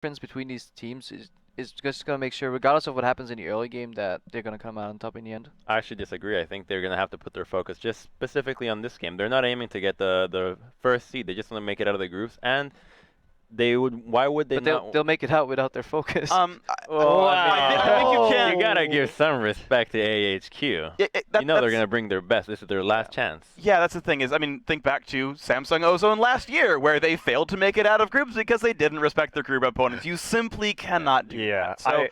difference between these teams is just going to make sure, regardless of what happens in the early game, that they're going to come out on top in the end? I actually disagree. I think they're going to have to put their focus just specifically on this game. They're not aiming to get the first seed. They just want to make it out of the groups. And they would. Why would they But not? they'll make it out without their focus. I think you can. You gotta give some respect to AHQ. They're gonna bring their best. This is their last chance. Yeah, that's the thing is, I mean, think back to Samsung Ozone last year, where they failed to make it out of groups because they didn't respect their group opponents. You simply cannot do that. So,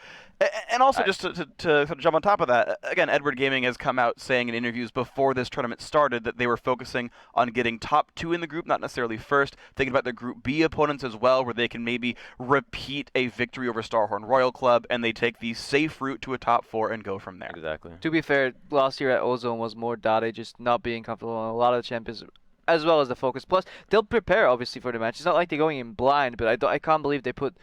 and also, just to jump on top of that, again, Edward Gaming has come out saying in interviews before this tournament started that they were focusing on getting top 2 in the group, not necessarily first, thinking about the Group B opponents as well, where they can maybe repeat a victory over Starhorn Royal Club, and they take the safe route to a top 4 and go from there. Exactly. To be fair, last year at Ozone was more Dade just not being comfortable on a lot of the champions, as well as the focus. Plus, they'll prepare, obviously, for the match. It's not like they're going in blind, but I can't believe they put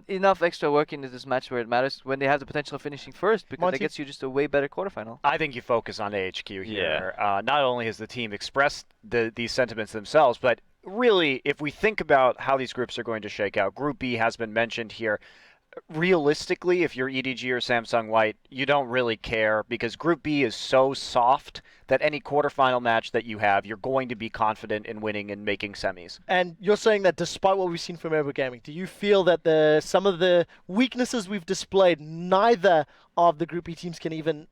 enough extra work into this match where it matters when they have the potential of finishing first, because that gets you just a way better quarterfinal. I think you focus on AHQ here. Yeah. Not only has the team expressed these sentiments themselves, but really, if we think about how these groups are going to shake out, Group B has been mentioned here. Realistically, if you're EDG or Samsung White, you don't really care because Group B is so soft that any quarterfinal match that you have, you're going to be confident in winning and making semis. And you're saying that despite what we've seen from Edward Gaming, do you feel that some of the weaknesses we've displayed, neither of the Group B teams can even,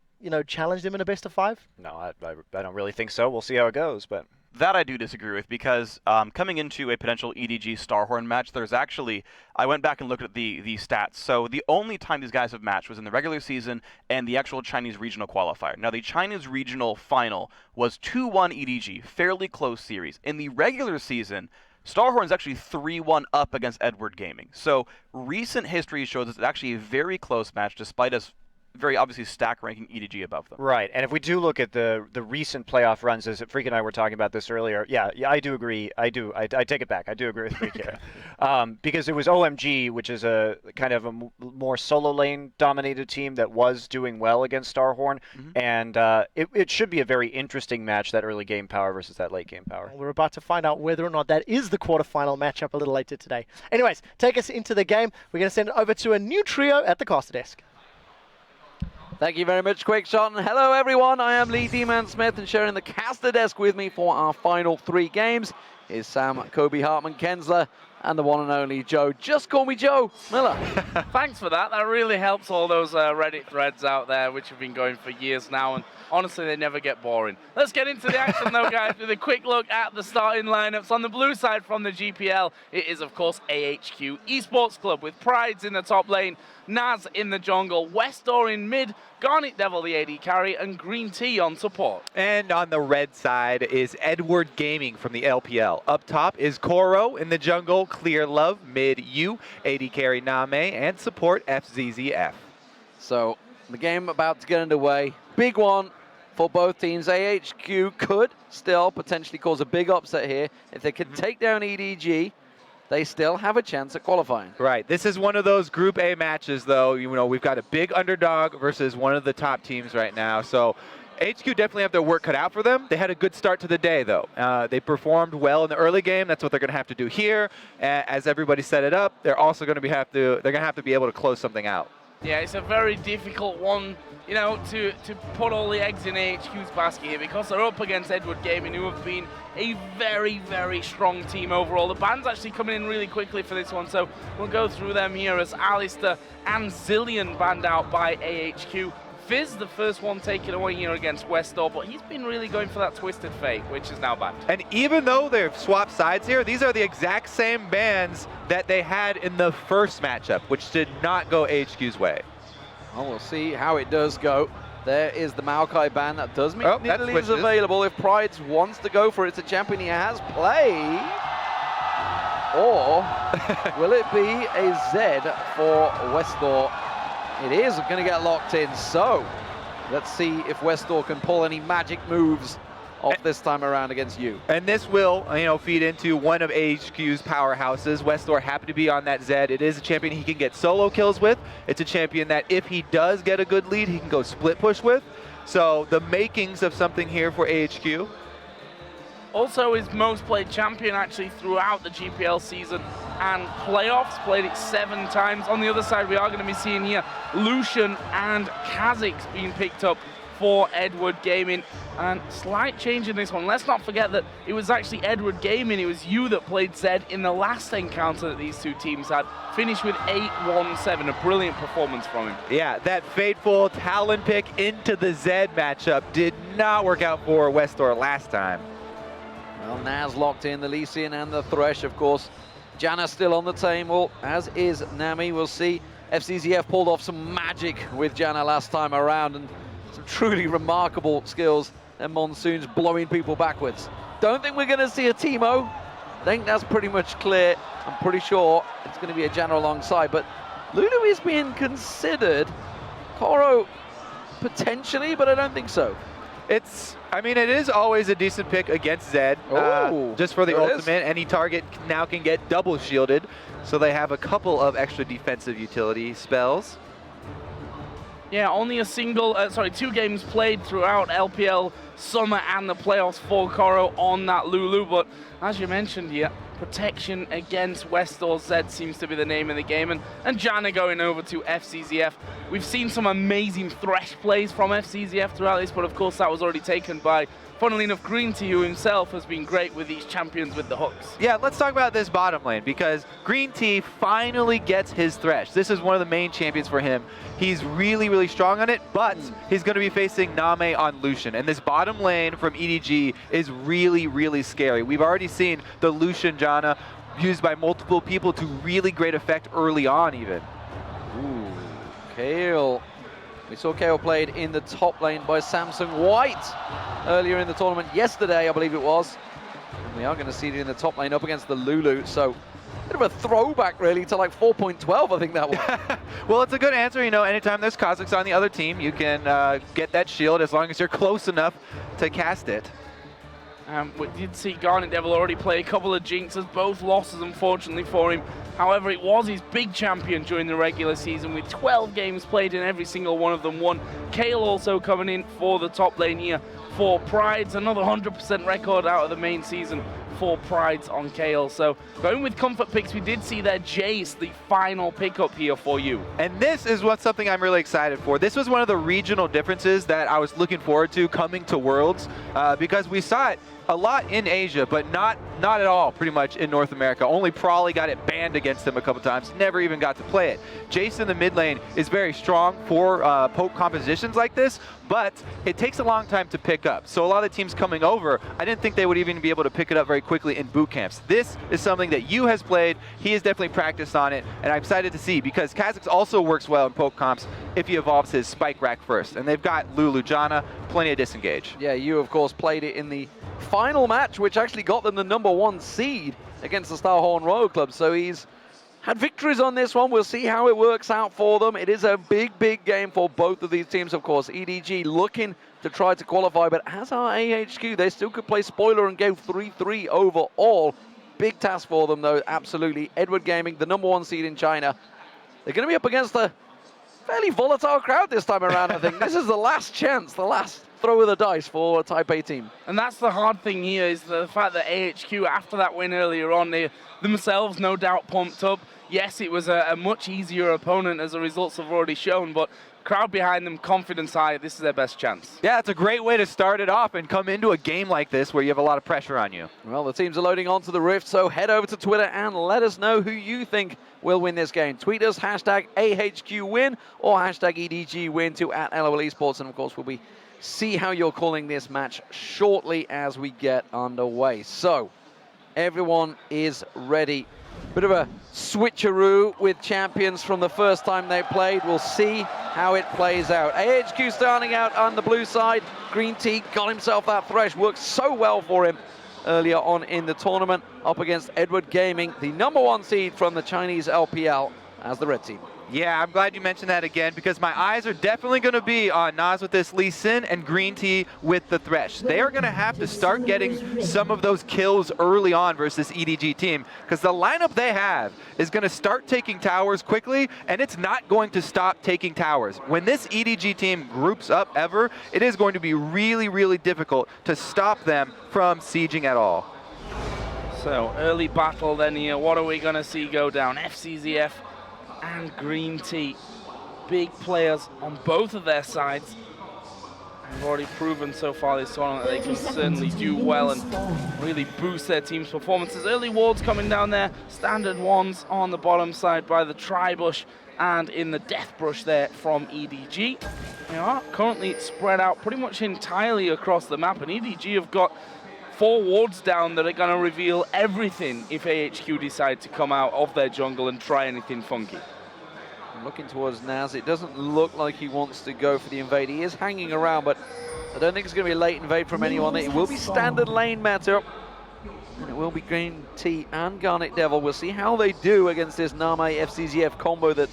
challenge them in a best of 5? No, I don't really think so. We'll see how it goes, but... That I do disagree with because coming into a potential EDG Starhorn match, there's actually, I went back and looked at the stats. So the only time these guys have matched was in the regular season and the actual Chinese regional qualifier. Now the Chinese regional final was 2-1 EDG, fairly close series. In the regular season, Starhorn's actually 3-1 up against Edward Gaming. So recent history shows it's actually a very close match despite us very obviously stack ranking EDG above them. Right, and if we do look at the recent playoff runs, as Freak and I were talking about this earlier, yeah, I do agree. I take it back. I do agree with Freak here. Because it was OMG, which is a kind of a more solo lane dominated team that was doing well against Starhorn, and it should be a very interesting match, that early game power versus that late game power. We're about to find out whether or not that is the quarterfinal matchup a little later today. Anyways, take us into the game. We're going to send it over to a new trio at the caster desk. Thank you very much, Quickshot. And hello, everyone. I am Lee D-Man Smith, and sharing the caster desk with me for our final 3 games is Sam, Kobe, Hartman, Kensler, and the one and only Joe. Just call me Joe Miller. Thanks for that. That really helps all those Reddit threads out there, which have been going for years now, and honestly, they never get boring. Let's get into the action, though, guys, with a quick look at the starting lineups. On the blue side from the GPL, it is, of course, AHQ eSports Club, with Prides in the top lane, Naz in the jungle, Westor in mid, Garnet Devil the AD carry, and Green Tea on support. And on the red side is Edward Gaming from the LPL. Up top is Koro in the jungle, Clear Love, mid U, AD carry Name, and support FZZF. So, the game about to get underway. Big one for both teams. AHQ could still potentially cause a big upset here. If they could take down EDG, they still have a chance at qualifying. Right. This is one of those Group A matches, though. We've got a big underdog versus one of the top teams right now. So HQ definitely have their work cut out for them. They had a good start to the day, though. They performed well in the early game. That's what they're going to have to do here. As everybody set it up, they're also going to have to be able to close something out. Yeah, it's a very difficult one, to put all the eggs in AHQ's basket here, because they're up against Edward Gaming, who have been a very, very strong team overall. The band's actually coming in really quickly for this one, so we'll go through them here as Alistair and Zillion banned out by AHQ. Fizz, the first one taken away here against Westor, but he's been really going for that Twisted Fate, which is now banned. And even though they've swapped sides here, these are the exact same bans that they had in the first matchup, which did not go HQ's way. Well, we'll see how it does go. There is the Maokai ban. That does mean Nidalee is available if Prides wants to go for it. It's a champion he has played. Or will it be a Z for Westor? It is going to get locked in, so let's see if Westor can pull any magic moves off this time around against you. And this will, feed into one of AHQ's powerhouses. Westor happy to be on that Zed. It is a champion he can get solo kills with. It's a champion that if he does get a good lead, he can go split push with. So the makings of something here for AHQ. also his most played champion actually throughout the GPL season and playoffs, played it 7 times. On the other side, we are going to be seeing here Lucian and Kha'Zix being picked up for Edward Gaming. And slight change in this one. Let's not forget that it was actually Edward Gaming, it was you that played Zed in the last encounter that these two teams had. Finished with 8-1-7, a brilliant performance from him. Yeah, that fateful Talon pick into the Zed matchup did not work out for Westor last time. Well, Naz locked in the Lee Sin and the Thresh, of course. Janna still on the table, as is Nami. We'll see. FCZF pulled off some magic with Janna last time around, and some truly remarkable skills. And Monsoon's blowing people backwards. Don't think we're going to see a Teemo. I think that's pretty much clear. I'm pretty sure it's going to be a Janna alongside, but Lulu is being considered. Koro potentially, but I don't think so. I mean, it is always a decent pick against Zed, just for the ultimate. Any target now can get double shielded, so they have a couple of extra defensive utility spells. Yeah, only a single, 2 games played throughout LPL Summer and the playoffs for Koro on that Lulu, but as you mentioned here, protection against Westor Zed seems to be the name of the game, and Janna going over to FCZF. We've seen some amazing Thresh plays from FCZF throughout this, but of course that was already taken by, funnily enough, Green Tea, who himself has been great with these champions with the hooks. Yeah, let's talk about this bottom lane, because Green Tea finally gets his Thresh. This is one of the main champions for him. He's really, really strong on it, but he's going to be facing Name on Lucian. And this bottom lane from EDG is really, really scary. We've already seen the Lucian Janna used by multiple people to really great effect early on even. Ooh, Kale. We saw Kale played in the top lane by Samsung White earlier in the tournament, yesterday I believe it was. And we are going to see it in the top lane up against the Lulu, so bit of a throwback really to like 4.12, I think that was. Well, it's a good answer, you know, anytime there's Kha'Zix on the other team, you can get that shield as long as you're close enough to cast it. We did see Garnet Devil already play a couple of jinxes, both losses unfortunately for him. However, it was his big champion during the regular season with 12 games played and every single one of them won. Kale also coming in for the top lane here for Prides, another 100% record out of the main season for Prides on Kale. So going with comfort picks, we did see that Jace, the final pickup here for you. And this is something I'm really excited for. This was one of the regional differences that I was looking forward to coming to Worlds, because we saw it a lot in Asia, but not at all pretty much in North America. Only Prawley got it banned against him a couple times, never even got to play it. Jace in the mid lane is very strong for poke compositions like this, but it takes a long time to pick up. So a lot of the teams coming over, I didn't think they would even be able to pick it up very quickly in boot camps. This is something that Yu has played, he has definitely practiced on it, and I'm excited to see, because Kha'Zix also works well in poke comps if he evolves his spike rack first. And they've got Lulu Janna, plenty of disengage. Yeah, Yu of course played it in the final match, which actually got them the #1 seed against the Starhorn Royal Club. So he's had victories on this one. We'll see how it works out for them. It is a big, big game for both of these teams, of course. EDG looking to try to qualify, but as our AHQ, they still could play spoiler and go 3-3 overall. Big task for them, though, absolutely. Edward Gaming, the #1 seed in China. They're going to be up against a fairly volatile crowd this time around, I think. This is the last chance, the last throw of the dice for a Type A team. And that's the hard thing here, is the fact that AHQ, after that win earlier on, they themselves no doubt pumped up. Yes, it was a much easier opponent as the results have already shown, but crowd behind them, confidence high, this is their best chance. Yeah, it's a great way to start it off and come into a game like this where you have a lot of pressure on you. Well, the teams are loading onto the Rift, so head over to Twitter and let us know who you think will win this game. Tweet us hashtag AHQWin or hashtag EDGWin to @LOL eSports, and of course we'll be see how you're calling this match shortly as we get underway. So everyone is ready. Bit of a switcheroo with champions from the first time they played. We'll see how it plays out. AHQ starting out on the blue side. Green Tea got himself that Thresh. Worked so well for him earlier on in the tournament. Up against Edward Gaming, the #1 seed from the Chinese LPL as the red team. Yeah, I'm glad you mentioned that again because my eyes are definitely going to be on Nas with this Lee Sin and Green Tea with the Thresh. They are going to have to start getting some of those kills early on versus this EDG team because the lineup they have is going to start taking towers quickly and it's not going to stop taking towers. When this EDG team groups up ever, it is going to be really, really difficult to stop them from sieging at all. So early battle then here. What are we going to see go down? FCZF and Green Tea, big players on both of their sides. They've already proven so far this tournament that they can certainly do well and really boost their team's performances. Early wards coming down there, standard ones on the bottom side by the Tribush and in the Death Brush there from EDG. They are currently spread out pretty much entirely across the map, and EDG have got 4 wards down that are going to reveal everything if AHQ decide to come out of their jungle and try anything funky. Looking towards Naz, it doesn't look like he wants to go for the invade. He is hanging around, but I don't think it's going to be a late invade from anyone. It will be standard lane matter. And it will be Green Tea and Garnet Devil. We'll see how they do against this Name FCZF combo that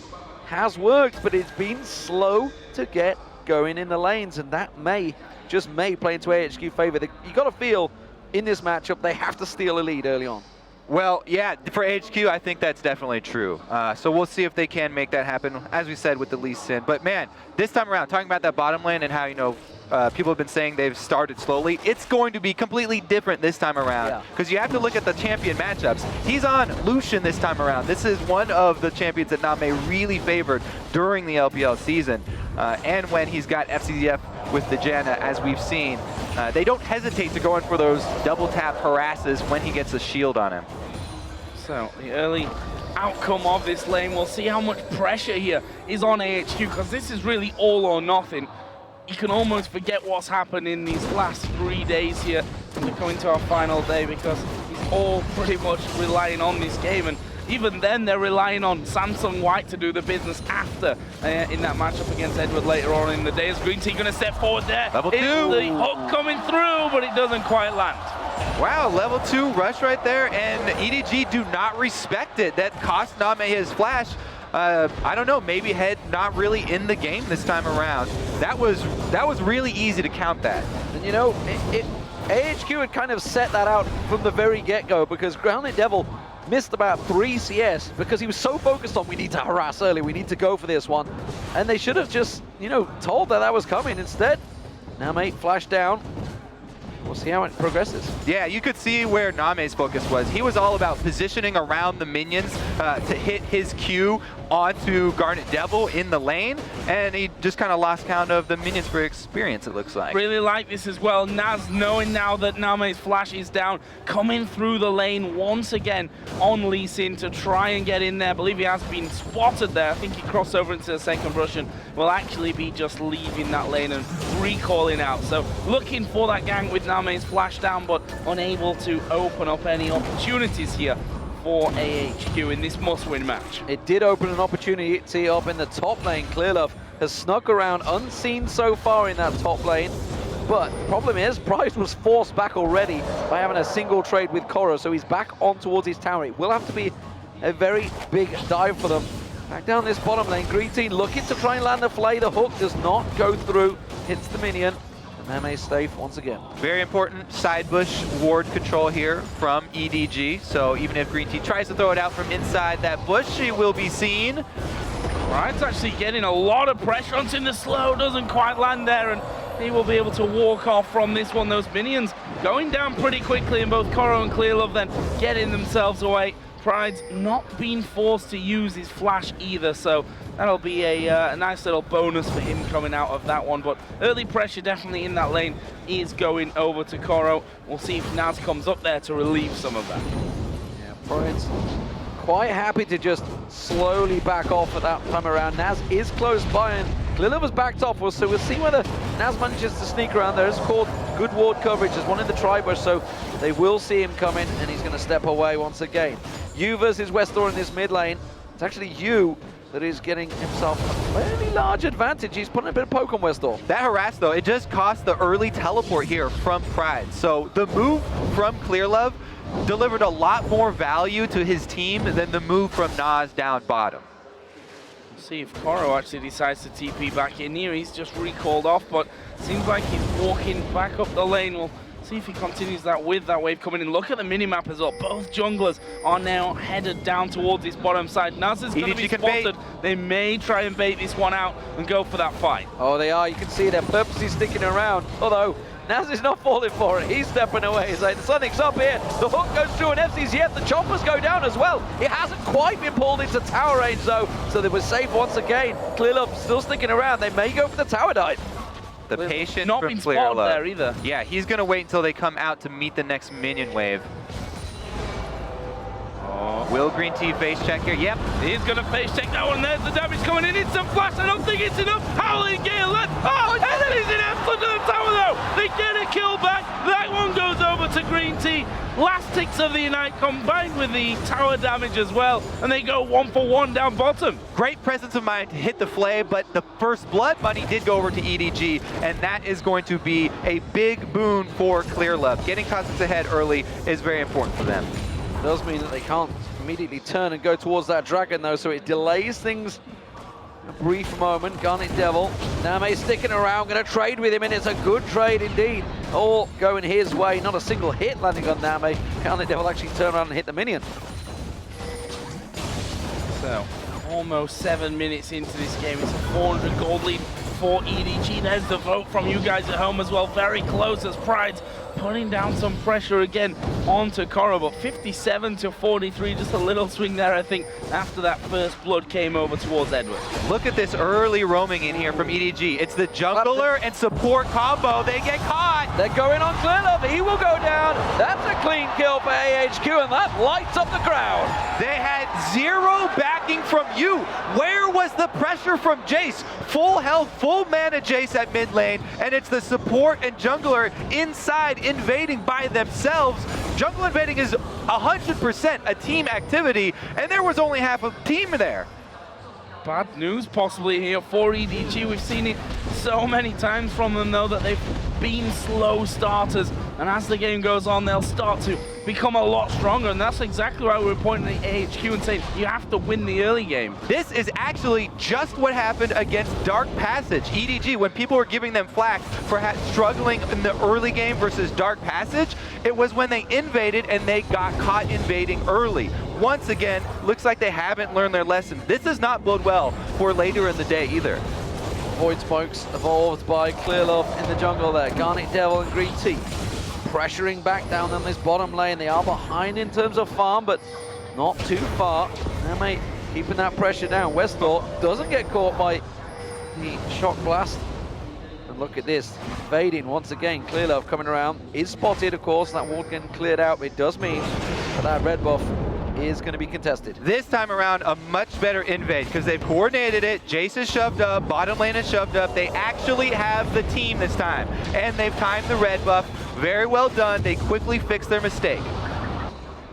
has worked, but it's been slow to get going in the lanes, and that may, just may, play into AHQ favor. You got to feel in this matchup they have to steal a lead early on. Well, yeah, for HQ, I think that's definitely true. So we'll see if they can make that happen, as we said, with the Lee Sin. But man, this time around, talking about that bottom lane and how, you know, people have been saying they've started slowly, it's going to be completely different this time around. Because you have to look at the champion matchups. He's on Lucian this time around. This is one of the champions that Name really favored during the LPL season. And when he's got FCZF with the Janna, as we've seen, they don't hesitate to go in for those double tap harasses when he gets a shield on him. So the early outcome of this lane, we'll see how much pressure here is on AHQ, because this is really all or nothing. You can almost forget what's happened in these last 3 days here, and we're coming to our final day, because he's all pretty much relying on this game. And even then, they're relying on Samsung White to do the business after in that matchup against Edward later on in the day. Is Green Tea going to step forward there? Level 2. The hook coming through, but it doesn't quite land. Wow, level 2 rush right there, and EDG do not respect it. That cost Name his flash. I don't know, maybe Head not really in the game this time around. That was really easy to count that. And you know, AHQ had kind of set that out from the very get-go, because Grounded Devil missed about 3 CS because he was so focused on, we need to harass early, we need to go for this one. And they should have just, you know, told that was coming. Instead, now mate, flash down. We'll see how it progresses. Yeah, you could see where Name's focus was. He was all about positioning around the minions to hit his Q onto Garnet Devil in the lane, and he just kind of lost count of the minions for experience, it looks like. Really like this as well. Naz, knowing now that Name's flash is down, coming through the lane once again on Lee Sin to try and get in there. I believe he has been spotted there. I think he crossed over into the second brush and will actually be just leaving that lane and recalling out. So looking for that gang with Name's flash down, but unable to open up any opportunities here for AHQ in this must-win match. It did open an opportunity up in the top lane. Clearlove has snuck around unseen so far in that top lane, but problem is, Price was forced back already by having a single trade with Koro, so he's back on towards his tower. It will have to be a very big dive for them. Back down this bottom lane, Green Tea looking to try and land the flay. The hook does not go through, hits the minion. Name safe once again. Very important side bush ward control here from EDG. So even if Green Tea tries to throw it out from inside that bush, he will be seen. Right, actually getting a lot of pressure onto the slow, doesn't quite land there, and he will be able to walk off from this one. Those minions going down pretty quickly, and both Koro and Clearlove then getting themselves away. Pride's not being forced to use his flash either, so that'll be a nice little bonus for him coming out of that one. But early pressure definitely in that lane is going over to Koro. We'll see if Naz comes up there to relieve some of that. Yeah, Pride's quite happy to just slowly back off at that time around. Naz is close by, and Clearlove was backed off, so we'll see whether Naz manages to sneak around there. It's called good ward coverage. There's one in the tri-bush, so they will see him coming, and he's going to step away once again. You versus Westor in this mid lane. It's actually you that is getting himself a fairly large advantage. He's putting a bit of poke on Westor. That harass, though, it just cost the early teleport here from Pride. So the move from Clearlove delivered a lot more value to his team than the move from Nas down bottom. See if Koro actually decides to TP back in here. He's just recalled off, but seems like he's walking back up the lane. We'll see if he continues that with that wave coming in. Look at the minimap as well. Both junglers are now headed down towards this bottom side. Naz is going to be spotted. They may try and bait this one out and go for that fight. Oh, they are. You can see they're purposely sticking around. Although Naz is not falling for it. He's stepping away. He's like, something's up here. The hook goes through an FC's yet. The choppers go down as well. It hasn't quite been pulled into tower range though, so they were safe once again. Clearlove still sticking around. They may go for the tower dive. The patience not from been spotted there either. Yeah, he's going to wait until they come out to meet the next minion wave. Oh. Will Green Tea face check here? Yep. He's going to face check that one. There's the damage coming in. It's a flash. I don't think it's enough. Howling Gale left. Oh, and then he's in absolute to the tower though. They get a kill back. That one goes over to Green Tea. Last ticks of the night combined with the tower damage as well. And they go 1 for 1 down bottom. Great presence of mind to hit the flay, but the first blood money did go over to EDG, and that is going to be a big boon for Clearlove. Getting Cosmos ahead early is very important for them. It does mean that they can't immediately turn and go towards that dragon though, so it delays things a brief moment. Garnet Devil, Name sticking around, going to trade with him, and it's a good trade indeed. All going his way, not a single hit landing on Name. Garnet Devil actually turn around and hit the minion. So, almost 7 minutes into this game. It's a 400 gold lead for EDG. There's the vote from you guys at home as well. Very close as Pride's putting down some pressure again onto Koro, but 57 to 43, just a little swing there, I think, after that first blood came over towards Edward. Look at this early roaming in here from EDG. It's the jungler and support combo. They get caught. They're going on Clearlove. He will go down. That's a clean kill for AHQ, and that lights up the crowd. They had zero backing from you. Where was the pressure from Jace? Full health, full mana Jace at mid lane, and it's the support and jungler inside invading by themselves. Jungle invading is 100% a team activity, and there was only half a team there. Bad news possibly here for EDG. We've seen it so many times from them though that they've been slow starters, and as the game goes on they'll start to become a lot stronger, and that's exactly why we're pointing at AHQ and saying you have to win the early game. This is actually just what happened against Dark Passage. EDG, when people were giving them flack for struggling in the early game versus Dark Passage, it was when they invaded and they got caught invading early. Once again, looks like they haven't learned their lesson. This does not bode well for later in the day either. Void Smokes evolved by Clearlove in the jungle there. Garnet Devil and Green Tea pressuring back down on this bottom lane. They are behind in terms of farm, but not too far. Name keeping that pressure down. Westor doesn't get caught by the shock blast. And look at this, invading once again. Clearlove coming around, is spotted of course. That wall getting cleared out. It does mean that that red buff is going to be contested. This time around, a much better invade because they've coordinated it. Jace is shoved up, bottom lane is shoved up. They actually have the team this time, and they've timed the red buff. Very well done. They quickly fixed their mistake.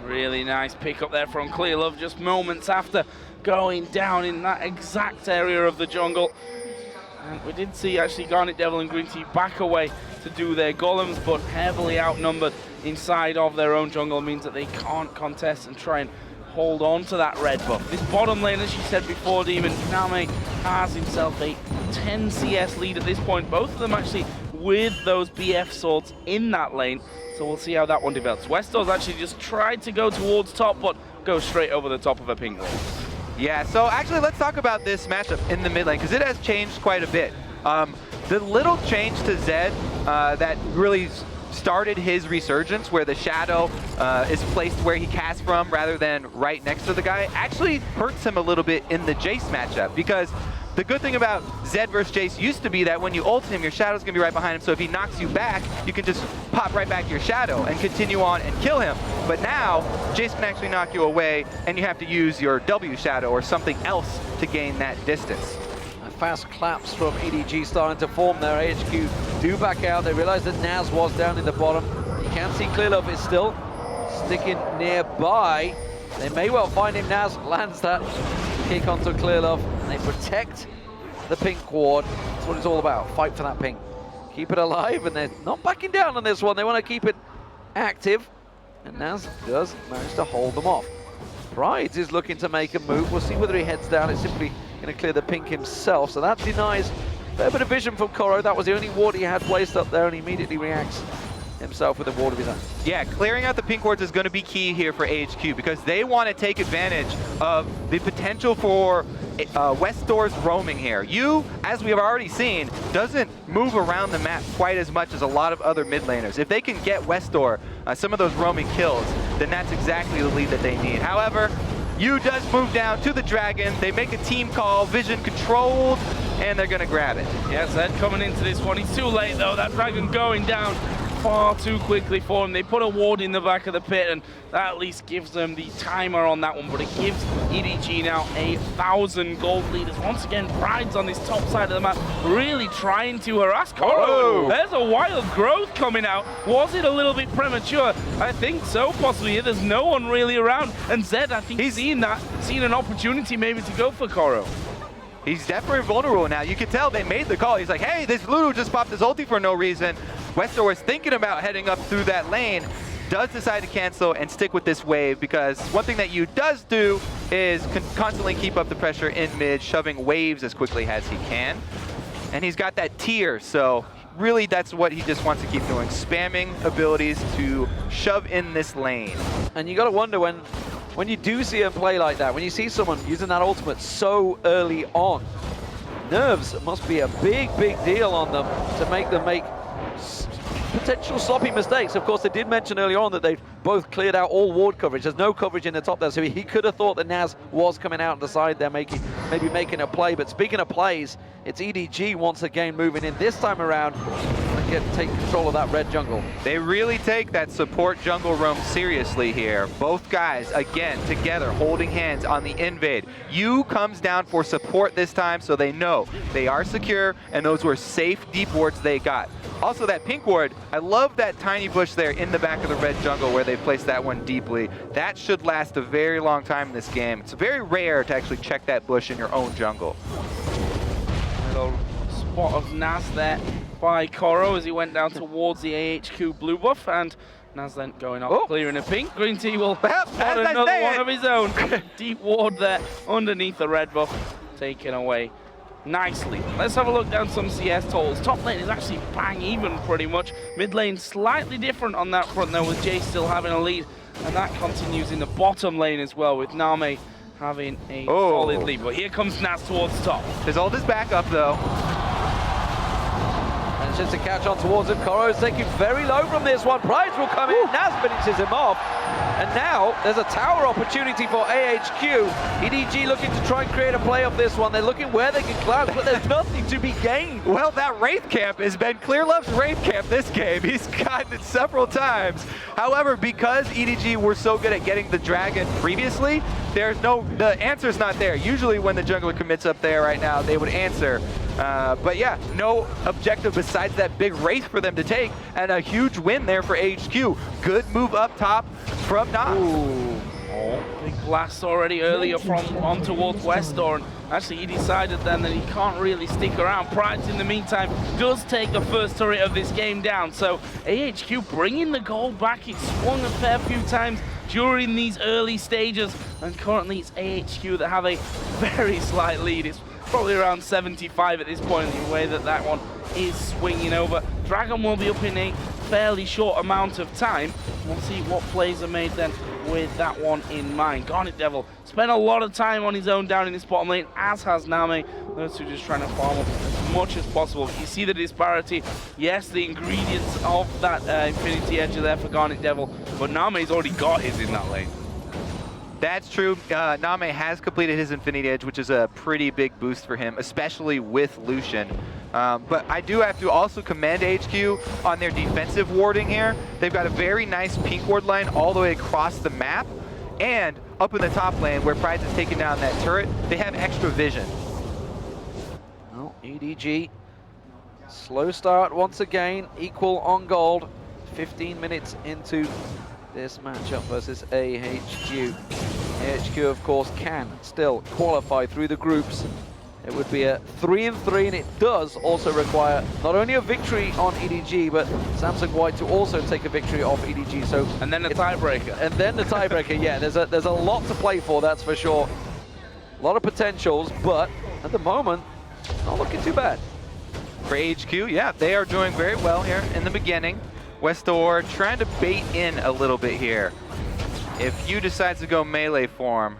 Really nice pick up there from Clearlove just moments after going down in that exact area of the jungle. And we did see actually Garnet Devil and Green Tea back away to do their golems, but heavily outnumbered inside of their own jungle means that they can't contest and try and hold on to that red buff. This bottom lane, as you said before, Demon, Name has himself a 10 CS lead at this point. Both of them actually with those BF swords in that lane. So we'll see how that one develops. Westor's actually just tried to go towards top, but goes straight over the top of a ping wall. Yeah, so actually let's talk about this matchup in the mid lane because it has changed quite a bit. The little change to Zed that really started his resurgence, where the shadow is placed where he casts from rather than right next to the guy, actually hurts him a little bit in the Jace matchup, because the good thing about Zed versus Jace used to be that when you ult him, your shadow's gonna be right behind him, so if he knocks you back, you can just pop right back your shadow and continue on and kill him. But now, Jace can actually knock you away, and you have to use your W shadow or something else to gain that distance. Fast claps from EDG starting to form there. AHQ do back out. They realize that Naz was down in the bottom. You can see Clearlove is still sticking nearby. They may well find him. Naz lands that kick onto Clearlove, and they protect the pink ward. That's what it's all about. Fight for that pink. Keep it alive, and they're not backing down on this one. They want to keep it active, and Naz does manage to hold them off. Pride is looking to make a move. We'll see whether he heads down. It's simply going to clear the pink himself. So that denies a fair bit of vision from Koro. That was the only ward he had placed up there, and he immediately reacts himself with a ward of his own. Yeah, clearing out the pink wards is going to be key here for AHQ because they want to take advantage of the potential for West Door's roaming here. You, as we have already seen, doesn't move around the map quite as much as a lot of other mid laners. If they can get West Door some of those roaming kills, then that's exactly the lead that they need. However, you does move down to the Dragon. They make a team call, vision controlled, and they're going to grab it. Yes, Zed coming into this one. He's too late though. That Dragon going down far too quickly for him. They put a ward in the back of the pit, and that at least gives them the timer on that one, but it gives EDG now 1,000 gold leaders. Once again, Pride's on this top side of the map, really trying to harass Koro. Oh. There's a wild growth coming out. Was it a little bit premature? I think so, possibly. There's no one really around, and Zed, I think, he's seen an opportunity maybe to go for Koro. He's definitely vulnerable now. You can tell they made the call. He's like, hey, this Lulu just popped his ulti for no reason. Westor was thinking about heading up through that lane, does decide to cancel and stick with this wave because one thing that you does do is constantly keep up the pressure in mid, shoving waves as quickly as he can. And he's got that tier, so really that's what he just wants to keep doing, spamming abilities to shove in this lane. And you got to wonder when you do see him play like that, when you see someone using that ultimate so early on, nerves must be a big, big deal on them to make them make potential sloppy mistakes. Of course, they did mention earlier on that they've both cleared out all ward coverage. There's no coverage in the top there, so he could have thought that Naz was coming out on the side there, maybe making a play. But speaking of plays, it's EDG once again moving in this time around and take control of that red jungle. They really take that support jungle roam seriously here. Both guys, again, together, holding hands on the invade. You comes down for support this time, so they know they are secure, and those were safe deep wards they got. Also, that pink ward, I love that tiny bush there in the back of the red jungle where they placed that one deeply. That should last a very long time in this game. It's very rare to actually check that bush in your own jungle. Little spot of Naz there by Koro as he went down towards the AHQ blue buff, and Naz then going off, clearing a pink. Green Tea will spot another one of his own. Deep ward there underneath the red buff, taken away nicely. Let's have a look down some CS totals. Top lane is actually bang even pretty much. Mid lane slightly different on that front though, with Jay still having a lead, and that continues in the bottom lane as well, with Name having a solid lead. But here comes Naz towards the top. His ult is back up though. And it's just a catch on towards him. Koro's taking very low from this one. Prize will come in. Naz finishes him off. And now there's a tower opportunity for AHQ. EDG looking to try and create a play of this one. They're looking where they can climb, but there's nothing to be gained. Well, that Wraith Camp has been Clearlove's Wraith Camp this game. He's gotten it several times. However, because EDG were so good at getting the Dragon previously, the answer's not there. Usually when the jungler commits up there right now, they would answer. But yeah, no objective besides that big Wraith for them to take, and a huge win there for AHQ. Good move up top from Nas. Big blast already earlier from on towards Westor, and actually he decided then that he can't really stick around. Prides in the meantime does take the first turret of this game down, so AHQ bringing the gold back. It swung a fair few times during these early stages, and currently it's AHQ that have a very slight lead. It's probably around 75 at this point in the way that one is swinging over. Dragon will be up in a fairly short amount of time. We'll see what plays are made then with that one in mind. Garnet Devil spent a lot of time on his own down in this bottom lane, as has Name. Those two just trying to farm up as much as possible. You see the disparity. Yes, the ingredients of that Infinity Edge are there for Garnet Devil, but Name's already got his in that lane. That's true. Name has completed his Infinity Edge, which is a pretty big boost for him, especially with Lucian. But I do have to also commend AHQ on their defensive warding here. They've got a very nice pink ward line all the way across the map, and up in the top lane where Prides is taking down that turret, they have extra vision. Well, EDG, slow start once again, equal on gold, 15 minutes into this matchup versus AHQ. AHQ, of course, can still qualify through the groups. It would be a 3-3, and it does also require not only a victory on EDG, but Samsung White to also take a victory off EDG. So and then a tiebreaker. And then the tiebreaker. Yeah, there's a lot to play for, that's for sure. A lot of potentials, but at the moment, not looking too bad. For HQ, yeah, they are doing very well here in the beginning. Westor trying to bait in a little bit here. If you decides to go melee form,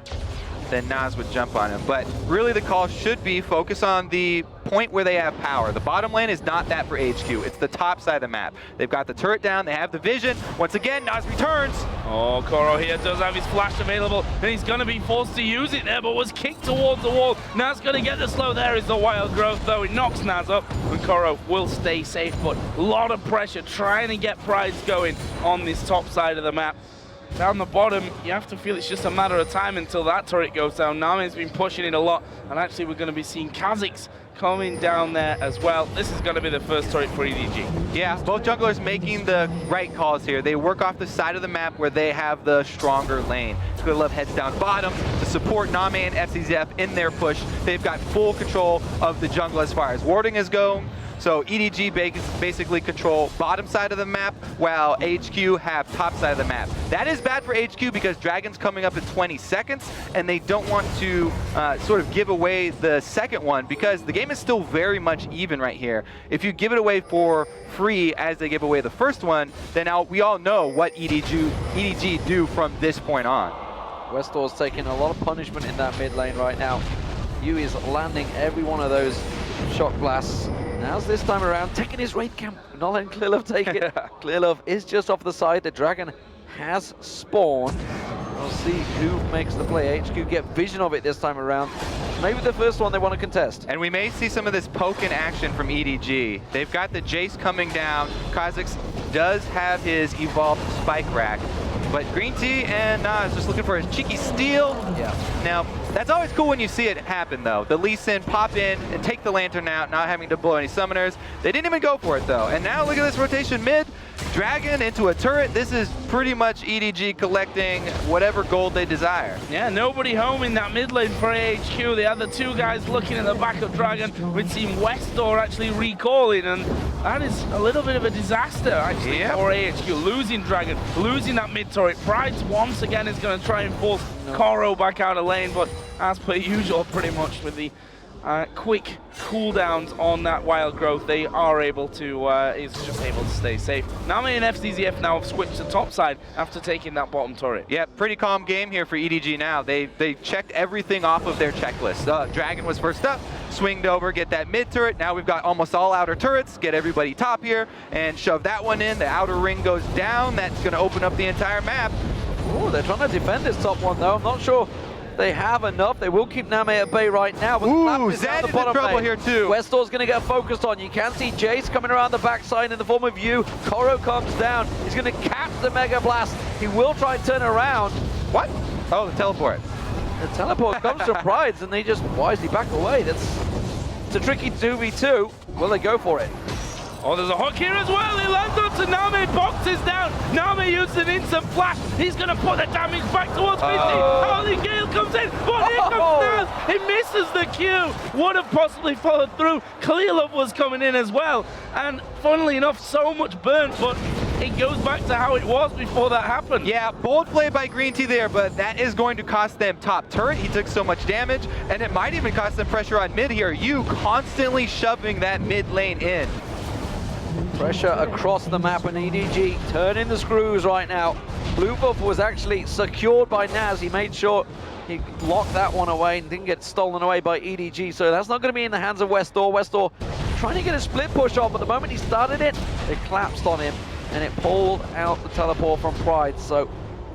then Nas would jump on him. But really the call should be focus on the point where they have power. The bottom lane is not that for HQ. It's the top side of the map. They've got the turret down. They have the vision. Once again, Nas returns. Oh, Koro here does have his flash available, and he's going to be forced to use it there, but was kicked towards the wall. Nas going to get the slow. There is the wild growth, though. It knocks Nas up, and Koro will stay safe, but a lot of pressure trying to get Prides going on this top side of the map. Down the bottom, you have to feel it's just a matter of time until that turret goes down. Nami's been pushing it a lot, and actually we're going to be seeing Kha'Zix coming down there as well. This is going to be the first turret for EDG. Yeah, both junglers making the right calls here. They work off the side of the map where they have the stronger lane. Good Love heads down bottom to support Name and FCZF in their push. They've got full control of the jungle as far as warding is going. So EDG basically control bottom side of the map, while HQ have top side of the map. That is bad for HQ because Dragon's coming up in 20 seconds, and they don't want to sort of give away the second one because the game is still very much even right here. If you give it away for free as they give away the first one, then now we all know what EDG do from this point on. Westor's taking a lot of punishment in that mid lane right now. Yu is landing every one of those shock blasts. Now's this time around taking his raid camp, not letting Clearlove take it. Clearlove is just off the side. The dragon has spawned. We'll see who makes the play. HQ get vision of it this time around. Maybe the first one they want to contest. And we may see some of this poke in action from EDG. They've got the Jace coming down. Kha'Zix does have his evolved spike rack. But Green Tea and Nas just looking for his cheeky steal. Yeah. Now, that's always cool when you see it happen, though. The Lee Sin pop in and take the lantern out, not having to blow any summoners. They didn't even go for it, though. And now look at this rotation mid. Dragon into a turret. This is pretty much EDG collecting whatever gold they desire. Yeah, nobody home in that mid lane for AHQ. The other two guys looking at the back of Dragon. We'd seen Westor actually recalling, and that is a little bit of a disaster, actually, for AHQ. Losing Dragon, losing that mid turret. Prides once again is going to try and force Koro back out of lane, but as per usual, pretty much with the quick cooldowns on that wild growth, they are able to, is just able to stay safe. Nami and FCZF now have switched to top side after taking that bottom turret. Yeah, pretty calm game here for EDG now. They checked everything off of their checklist. Dragon was first up, swinged over, get that mid turret. Now we've got almost all outer turrets, get everybody top here, and shove that one in. The outer ring goes down. That's going to open up the entire map. Oh, they're trying to defend this top one, though. I'm not sure they have enough. They will keep Name at bay right now. But ooh, is Zed the is bottom in trouble lane. here too. Westor's going to get focused on. You can see Jace coming around the backside in the form of Yu. Koro comes down. He's going to catch the Mega Blast. He will try and turn around. What? Oh, the teleport. The teleport comes from Prides, and they just wisely back away. It's a tricky 2v2. Will they go for it? Oh, there's a hook here as well. He lands onto Nami, boxes down. Nami uses an instant flash. He's going to put the damage back towards 50. Holy Gale comes in, but here comes Naz. He misses the Q. Would have possibly followed through. Clearlove was coming in as well. And funnily enough, so much burnt, but it goes back to how it was before that happened. Yeah, bold play by Green Tea there, but that is going to cost them top turret. He took so much damage, and it might even cost them pressure on mid here. You constantly shoving that mid lane in. Pressure across the map, and EDG turning the screws right now. Blue buff was actually secured by Naz. He made sure he locked that one away and didn't get stolen away by EDG, so that's not going to be in the hands of Westor. Westor trying to get a split push on, but the moment he started it, it collapsed on him, and it pulled out the teleport from Pride. So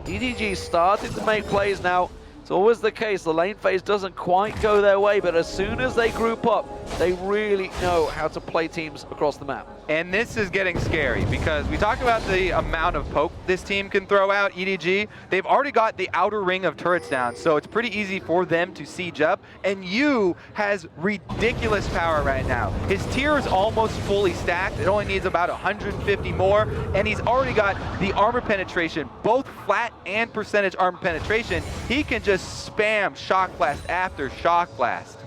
EDG started to make plays now. It's always the case, the lane phase doesn't quite go their way, but as soon as they group up, they really know how to play teams across the map. And this is getting scary because we talk about the amount of poke this team can throw out, EDG. They've already got the outer ring of turrets down, so it's pretty easy for them to siege up. And Yu has ridiculous power right now. His tier is almost fully stacked. It only needs about 150 more, and he's already got the armor penetration, both flat and percentage armor penetration. He can just spam Shock Blast after Shock Blast.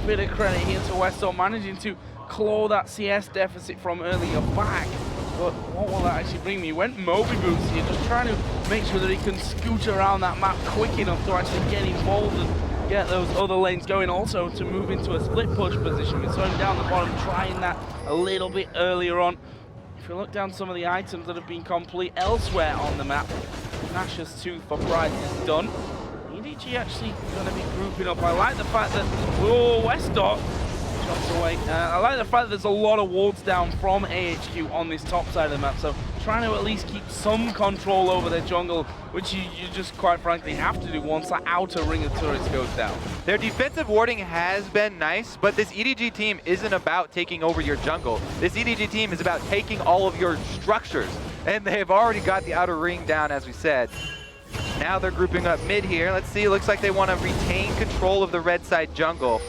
Bit of credit here to Westor managing to claw that CS deficit from earlier back. But what will that actually bring me? He went Moby Boots here, just trying to make sure that he can scoot around that map quick enough to actually get involved and get those other lanes going, also to move into a split push position. We saw him down the bottom trying that a little bit earlier on. If you look down some of the items that have been complete elsewhere on the map, Nash's Tooth for Pride is done. EDG actually going to be grouping up. I like the fact that, oh, Westdoor jumps away. I like the fact that there's a lot of wards down from AHQ on this top side of the map, so trying to at least keep some control over their jungle, which you just quite frankly have to do once that outer ring of turrets goes down. Their defensive warding has been nice, but this EDG team isn't about taking over your jungle. This EDG team is about taking all of your structures, and they've already got the outer ring down, as we said. Now they're grouping up mid here. Let's see, it looks like they want to retain control of the red side jungle.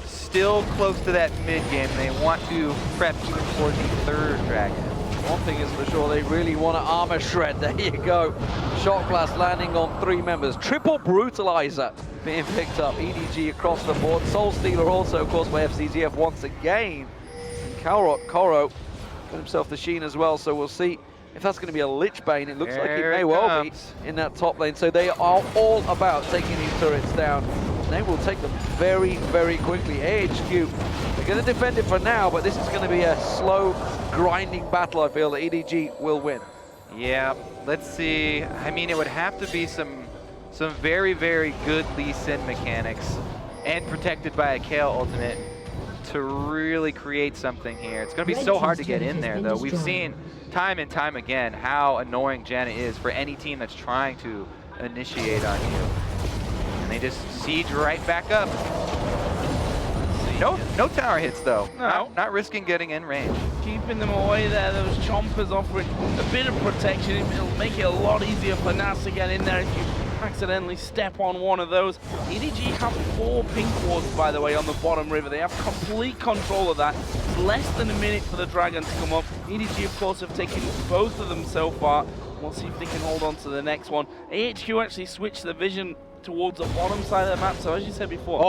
Still close to that mid game. They want to prep even for the third dragon. One thing is for sure, they really want to armor shred. There you go. Shot blast landing on 3 members. Triple brutalizer being picked up. EDG across the board. Soul Stealer also, of course, by FCZF once again. And Koro got himself the Sheen as well, so we'll see if that's going to be a Lich Bane. It looks like it may well be in that top lane. So they are all about taking these turrets down. They will take them very, very quickly. AHQ, they're going to defend it for now, but this is going to be a slow, grinding battle, I feel, that EDG will win. Yeah, let's see. I mean, it would have to be some very, very good Lee Sin mechanics and protected by a Kale ultimate to really create something here. It's going to be so hard to get in there, though. We've seen time and time again how annoying Janna is for any team that's trying to initiate on you. And they just siege right back up. No tower hits, though. No. Not risking getting in range. Keeping them away there. Those chompers offering a bit of protection. It'll make it a lot easier for Nas to get in there if you accidentally step on one of those. EDG have 4 pink wards, by the way, on the bottom river. They have complete control of that. It's less than a minute for the dragon to come up. EDG, of course, have taken both of them so far. We'll see if they can hold on to the next one. AHQ actually switched the vision towards the bottom side of the map, so as you said before,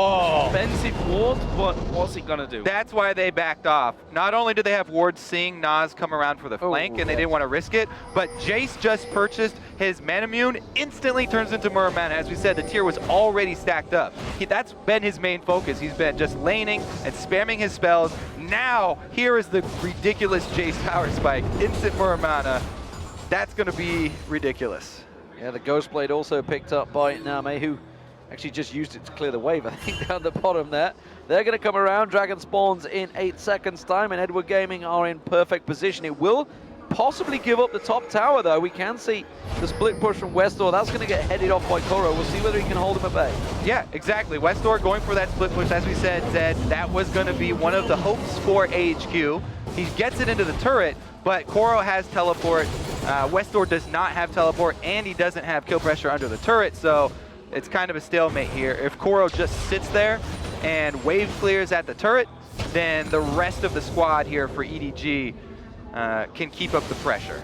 expensive ward, but what's it gonna do? That's why they backed off. Not only did they have wards seeing Nas come around for the flank, and they didn't want to risk it, but Jace just purchased his Manamune, instantly turns into Muramana. As we said, the tier was already stacked up. That's been his main focus. He's been just laning and spamming his spells. Now, here is the ridiculous Jace power spike. Instant Muramana. That's going to be ridiculous. Yeah, the Ghost Blade also picked up by Name, who actually just used it to clear the wave, I think, down the bottom there. They're going to come around. Dragon spawns in 8 seconds' time, and Edward Gaming are in perfect position. It will possibly give up the top tower, though. We can see the split push from Westdoor. That's going to get headed off by Koro. We'll see whether he can hold him at bay. Yeah, exactly. Westdoor going for that split push. As we said, Zed, that was going to be one of the hopes for AHQ. He gets it into the turret, but Koro has teleport. Westdoor does not have teleport, and he doesn't have kill pressure under the turret, so it's kind of a stalemate here. If Koro just sits there and wave clears at the turret, then the rest of the squad here for EDG can keep up the pressure.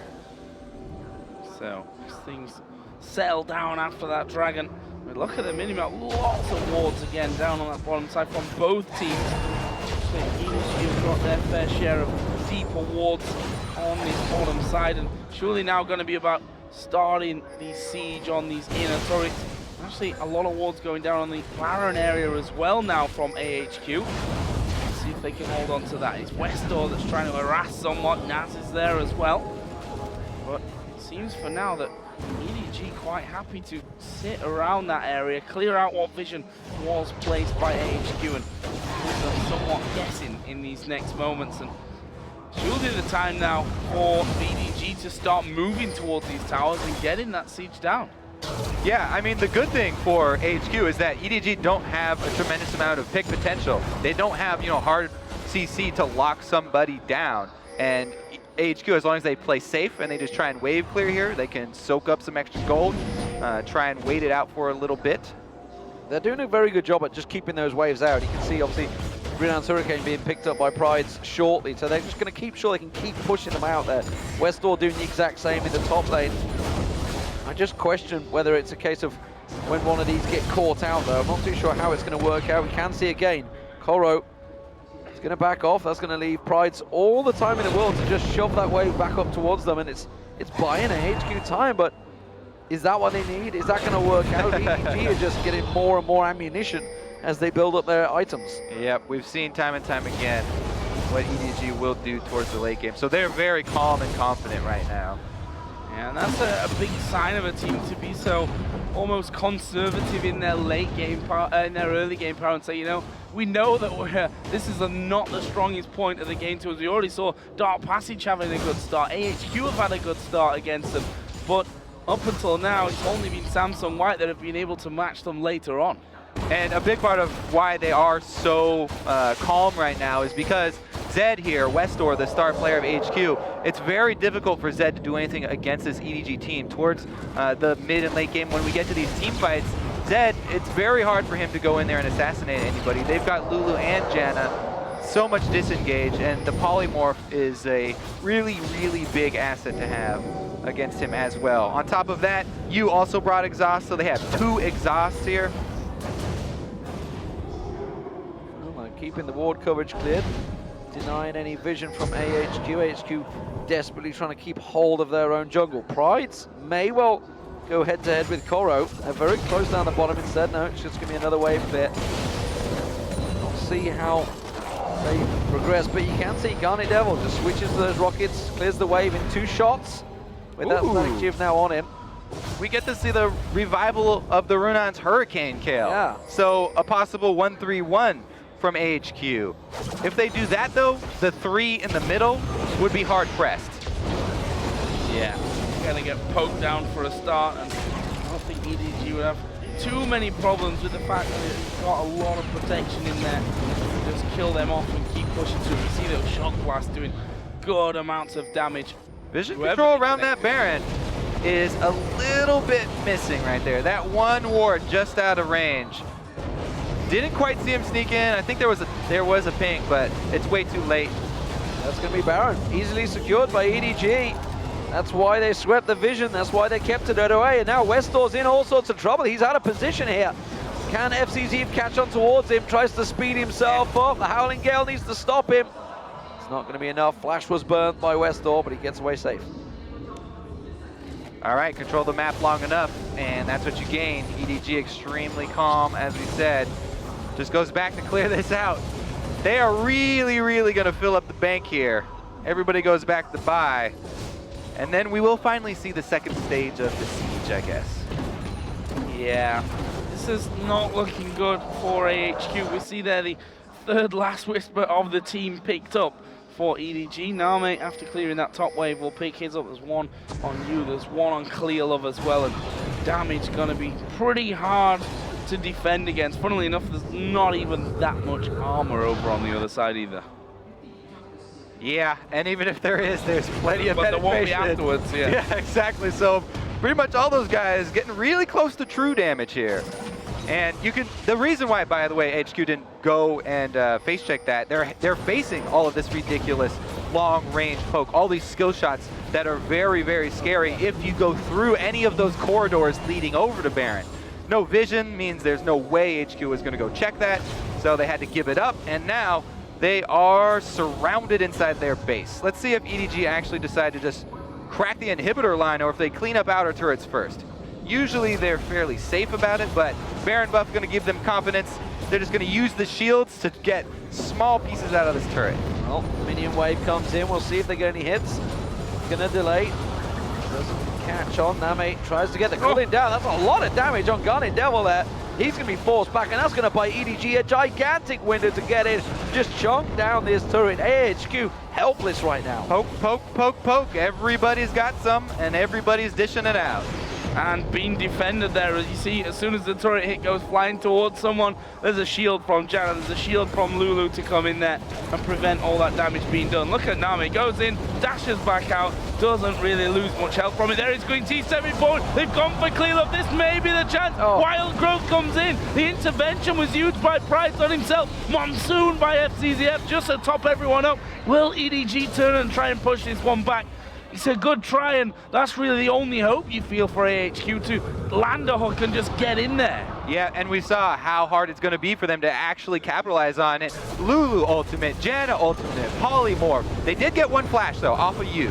So things settle down after that dragon. But look at the minimap, lots of wards again down on that bottom side from both teams. EDG have got their fair share of deeper wards on this bottom side, and surely now going to be about starting the siege on these inner turrets. Actually, a lot of wards going down on the Baron area as well now from AHQ. Let's see if they can hold on to that. It's Westdoor that's trying to harass somewhat. Naz is there as well. But it seems for now that EDG quite happy to sit around that area, clear out what vision was placed by AHQ, and leave them somewhat guessing in these next moments. And surely the time now for EDG to start moving towards these towers and getting that siege down. Yeah, I mean, the good thing for AHQ is that EDG don't have a tremendous amount of pick potential. They don't have, hard CC to lock somebody down. And AHQ, as long as they play safe and they just try and wave clear here, they can soak up some extra gold, try and wait it out for a little bit. They're doing a very good job at just keeping those waves out. You can see, obviously, Renown's Hurricane being picked up by Prides shortly, so they're just going to keep sure they can keep pushing them out there. Westdoor doing the exact same in the top lane. I just question whether it's a case of when one of these get caught out, though. I'm not too sure how it's going to work out. We can see again, Koro is going to back off. That's going to leave Prides all the time in the world to just shove that wave back up towards them, and it's buying a HQ time, but Is that what they need? Is that going to work out? EDG are just getting more and more ammunition as they build up their items. Yep, we've seen time and time again what EDG will do towards the late game. So they're very calm and confident right now. Yeah, and that's a big sign of a team to be so almost conservative in their late game part, in their early game power, and say, you know, we know that this is not the strongest point of the game to us. We already saw Dark Passage having a good start. AHQ have had a good start against them, but up until now, it's only been Samsung White that have been able to match them later on. And a big part of why they are so calm right now is because Zed here, Westor, the star player of AHQ, it's very difficult for Zed to do anything against this EDG team. Towards the mid and late game, when we get to these team fights, Zed, it's very hard for him to go in there and assassinate anybody. They've got Lulu and Janna so much disengage, and the polymorph is a really, really big asset to have against him as well. On top of that, you also brought exhaust, so they have 2 exhausts here. Keeping the ward coverage cleared, denying any vision from AHQ. AHQ desperately trying to keep hold of their own jungle. Prides may well go head-to-head with Koro. They're very close down the bottom instead. No, it's just going to be another wave there. We'll see how they progress, but you can see Garnet Devil just switches to those rockets, clears the wave in 2 shots with that static shift now on him. We get to see the revival of the Runon's Hurricane kill. Yeah. So a possible 1-3-1 from AHQ. If they do that though, the 3 in the middle would be hard pressed. Yeah, gonna get poked down for a start, and I don't think EDG would have too many problems with the fact that it's got a lot of protection in there. Just kill them off and keep pushing through. We see those shock blasts doing good amounts of damage. Vision control around that Baron is a little bit missing right there. That 1 ward just out of range. Didn't quite see him sneak in. I think there was a ping, but it's way too late. That's going to be Baron, easily secured by EDG. That's why they swept the vision. That's why they kept it away. And now Westor's in all sorts of trouble. He's out of position here. Can FCZ catch on towards him? Tries to speed himself up. The Howling Gale needs to stop him. It's not going to be enough. Flash was burnt by Westor, but he gets away safe. All right, control the map long enough, and that's what you gain. EDG extremely calm, as we said. Just goes back to clear this out. They are really, really going to fill up the bank here. Everybody goes back to buy. And then we will finally see the second stage of the siege, I guess. Yeah, this is not looking good for AHQ. We see there the 3rd last whisper of the team picked up for EDG. Name, after clearing that top wave, will pick his up. There's 1 on you, there's 1 on Clearlove as well, and damage going to be pretty hard to defend against. Funnily enough, there's not even that much armor over on the other side either. Yeah, and even if there is, there's plenty of but penetration. there won't be afterwards, yeah. Yeah, exactly. So pretty much all those guys getting really close to true damage here. And you can, the reason why, by the way, HQ didn't go and face check that, they're facing all of this ridiculous long range poke, all these skill shots that are very, very scary if you go through any of those corridors leading over to Baron. No vision means there's no way HQ was going to go check that, so they had to give it up, and now they are surrounded inside their base. Let's see if EDG actually decide to just crack the inhibitor line, or if they clean up outer turrets first. Usually they're fairly safe about it, but Baron buff going to give them confidence. They're just going to use the shields to get small pieces out of this turret. Well, minion wave comes in. We'll see if they get any hits. Gonna delay. Doesn't catch on. Name tries to get the cooling down. That's a lot of damage on Garnet Devil there. He's going to be forced back, and that's going to buy EDG a gigantic window to get in. Just chunk down this turret. AHQ helpless right now. Poke, poke, poke, poke. Everybody's got some, and everybody's dishing it out. And being defended there, as you see, as soon as the turret hit goes flying towards someone, there's a shield from Janna, there's a shield from Lulu to come in there and prevent all that damage being done. Look at Nami, goes in, dashes back out, doesn't really lose much health from it. There is Green T7 forward, they've gone for Clearlove, this may be the chance. Wild Growth comes in, the intervention was used by Price on himself, Monsoon by FCZF just to top everyone up. Will EDG turn and try and push this one back? It's a good try, and that's really the only hope you feel for AHQ to land a hook and just get in there. Yeah, and we saw how hard it's going to be for them to actually capitalize on it. Lulu ultimate, Janna ultimate, polymorph. They did get 1 flash, though, off of you.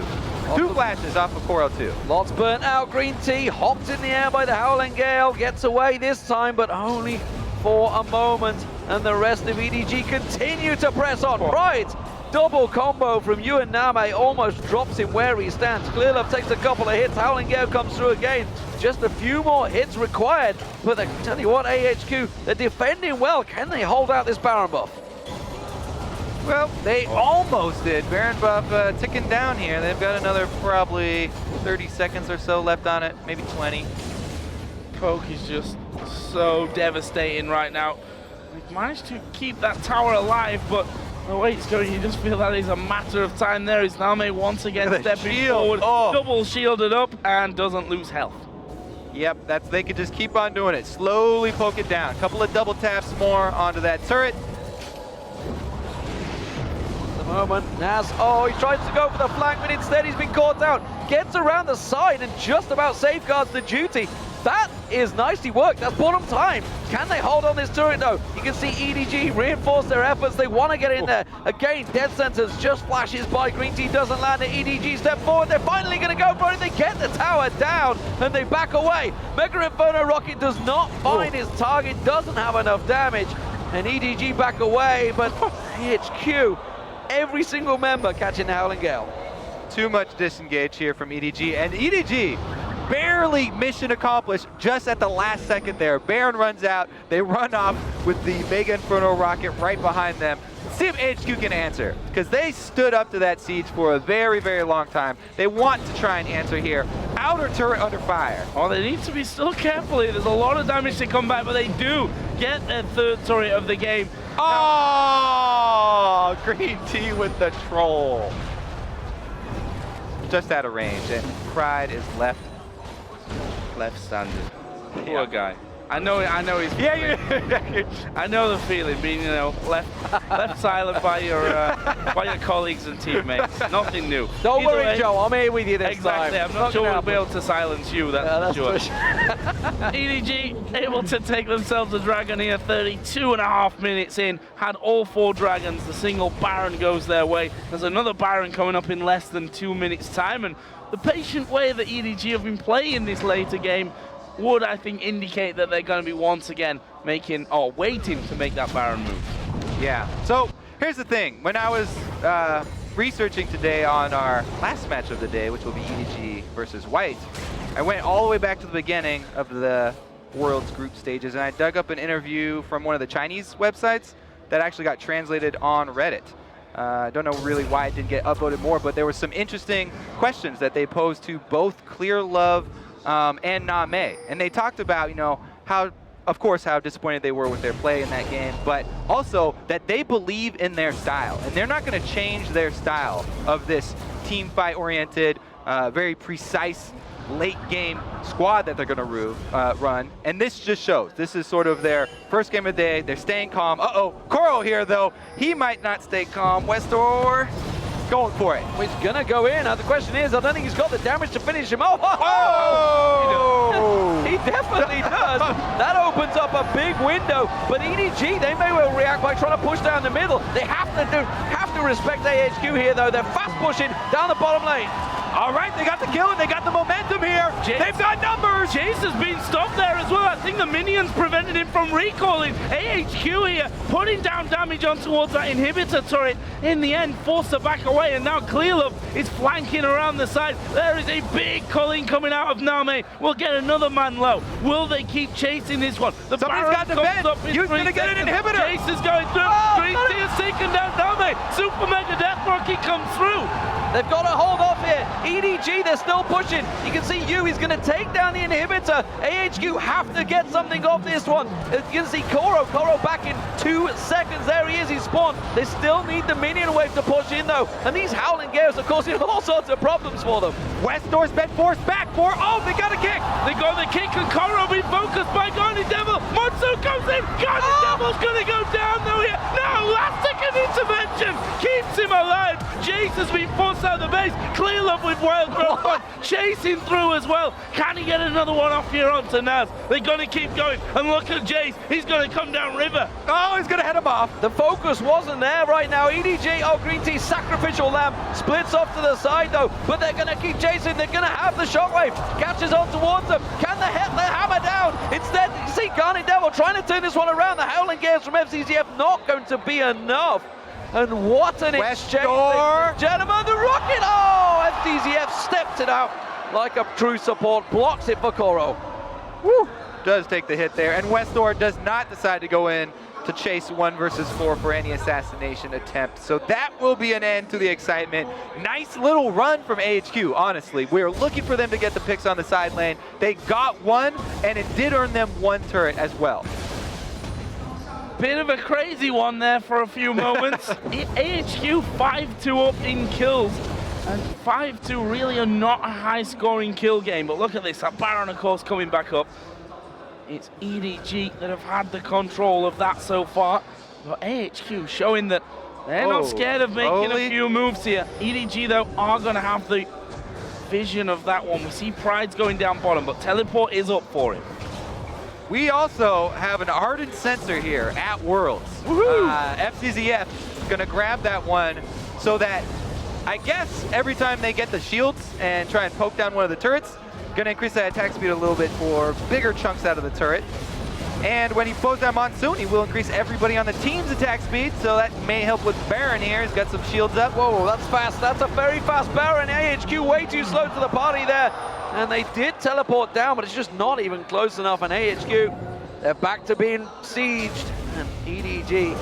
2 flashes off of Coral 2. Lots burnt out. Green Tea hopped in the air by the Howling Gale. Gets away this time, but only for a moment. And the rest of EDG continue to press on. Right. Double combo from you and Name almost drops him where he stands. Clearlove takes a couple of hits. Howling Gale comes through again. Just a few more hits required. But I tell you what, AHQ, they're defending well. Can they hold out this Baron buff? Well, they almost did. Baron buff ticking down here. They've got another probably 30 seconds or so left on it, maybe 20. Coke is just so devastating right now. We've managed to keep that tower alive, but the way it's going, you just feel that is a matter of time there. Is Name once again stepping forward, double shielded up, and doesn't lose health. Yep, they could just keep on doing it. Slowly poke it down. A couple of double taps more onto that turret. The moment, Naz, he tries to go for the flank, but instead he's been caught out. Gets around the side and just about safeguards the duty. That is nicely worked. That's bought them time. Can they hold on this turret though? You can see EDG reinforce their efforts. They want to get in there. Again, Death Sentence just flashes by. Green Tea doesn't land. The EDG step forward. They're finally going to go for it. They get the tower down and they back away. Mega Inferno Rocket does not find his target. Doesn't have enough damage. And EDG back away. But AHQ, every single member catching the Howling Gale. Too much disengage here from EDG. And EDG barely mission accomplished just at the last second there. Baron runs out. They run off with the Mega Inferno Rocket right behind them. See if AHQ can answer, because they stood up to that siege for a very, very long time. They want to try and answer here. Outer turret under fire. Oh, they need to be still careful here. There's a lot of damage to come back, but they do get their 3rd turret of the game. Oh, Green Tea with the troll. Just out of range, and Pride is left standing. Poor guy. I know he's. I know the feeling, being left silent by your colleagues and teammates. Nothing new. Don't Either worry, way, Joe. I'm here with you this exactly. time. I'm not sure we'll be able to silence you. That's for sure. sure. EDG able to take themselves a dragon here. 32.5 minutes in. Had all 4 dragons. The single Baron goes their way. There's another Baron coming up in less than 2 minutes' time, and the patient way that EDG have been playing this later game would, I think, indicate that they're going to be once again waiting to make that Baron move. Yeah. So here's the thing. When I was researching today on our last match of the day, which will be EDG versus White, I went all the way back to the beginning of the World's group stages, and I dug up an interview from one of the Chinese websites that actually got translated on Reddit. I don't know really why it didn't get upvoted more, but there were some interesting questions that they posed to both Clearlove and Name. And they talked about, how disappointed they were with their play in that game, but also that they believe in their style. And they're not going to change their style of this team fight oriented, very precise late game squad that they're going to run. And this just shows. This is sort of their first game of the day. They're staying calm. Coral here, though. He might not stay calm. Westor going for it. Well, he's going to go in. Now, the question is, I don't think he's got the damage to finish him. Oh! He definitely does. That opens up a big window. But EDG, they may well react by trying to push down the middle. They have to respect AHQ here, though. They're fast pushing down the bottom lane. All right, they got the kill and they got the momentum here. They've got numbers. Chase has been stopped there as well. I think the minions prevented him from recalling. AHQ here putting down damage on towards that inhibitor turret. In the end, forced to back away, and now Clearlove is flanking around the side. There is a big culling coming out of Name. We'll get another man low. Will they keep chasing this one? The Somebody's got the vent. You're going to get an inhibitor. Chase is going through. Green Tea is taken down Name. Super Mega Death Rocket comes through. They've got to hold off here. EDG, they're still pushing. You can see Yu, he's going to take down the inhibitor. AHQ have to get something off this one. You can see Koro back in 2 seconds. There he is, he's spawned. They still need the minion wave to push in though. And these Howling Gales are causing all sorts of problems for them. Westor's been forced back for, they got a kick. They got the kick and Koro being focused by Guardian Devil. Monsu comes in. Guardian Devil's going to go down though here. No, last second intervention keeps him alive. Jace has been forced out of the base. Clear love with Wild Growth One, chasing through as well. Can he get another one off here onto Naz? They're going to keep going. And look at Jace. He's going to come down river. Oh, he's going to head him off. The focus wasn't there right now. EDG, oh, Green Tea, sacrificial lamb, splits off to the side though, but they're going to keep chasing. They're going to have the shockwave. Catches on towards them. Can they hit the hammer down? Instead, you see Garnet Devil trying to turn this one around. The Howling Gales from FCZF not going to be enough. And what an exchange. Gentlemen, the rocket! Oh, FCZF stepped it out like a true support. Blocks it for Koro. Woo! Does take the hit there. And Westor does not decide to go in to chase 1 versus 4 for any assassination attempt. So that will be an end to the excitement. Nice little run from AHQ, honestly. We were looking for them to get the picks on the side lane. They got one, and it did earn them 1 turret as well. Bit of a crazy one there for a few moments. AHQ 5-2 up in kills. And 5-2 really are not a high-scoring kill game. But look at this, that Baron, of course, coming back up. It's EDG that have had the control of that so far. But AHQ showing that they're not scared of making a few moves here. EDG, though, are going to have the vision of that one. We see Pride's going down bottom, but Teleport is up for him. We also have an Ardent Sensor here at Worlds. FCZF is going to grab that one so that, I guess, every time they get the shields and try and poke down one of the turrets, going to increase that attack speed a little bit for bigger chunks out of the turret. And when he blows down Monsoon, he will increase everybody on the team's attack speed, so that may help with Baron here. He's got some shields up. Whoa, that's fast. That's a very fast Baron. AHQ way too slow to the party there. And they did teleport down, but it's just not even close enough. And AHQ, they're back to being sieged. And EDG,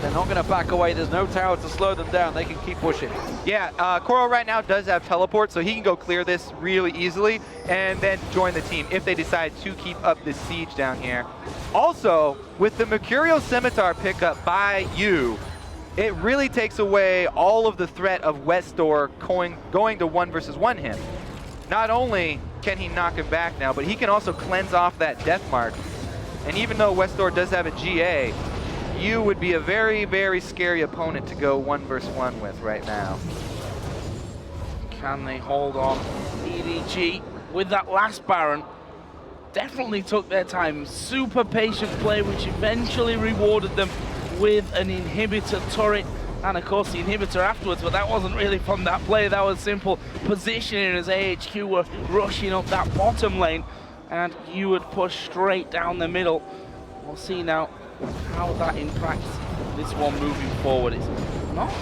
they're not going to back away. There's no tower to slow them down. They can keep pushing. Yeah, Koro right now does have teleport, so he can go clear this really easily and then join the team if they decide to keep up this siege down here. Also, with the Mercurial Scimitar pickup by you, it really takes away all of the threat of Westor going to 1 versus 1 him. Not only can he knock him back now, but he can also cleanse off that death mark. And even though Westor does have a GA, you would be a very, very scary opponent to go 1 versus 1 with right now. Can they hold on? EDG with that last Baron definitely took their time. Super patient play, which eventually rewarded them with an inhibitor turret. And of course the inhibitor afterwards, but that wasn't really from that play. That was simple positioning as AHQ were rushing up that bottom lane. And you would push straight down the middle. We'll see now how that impacts this one moving forward. It's not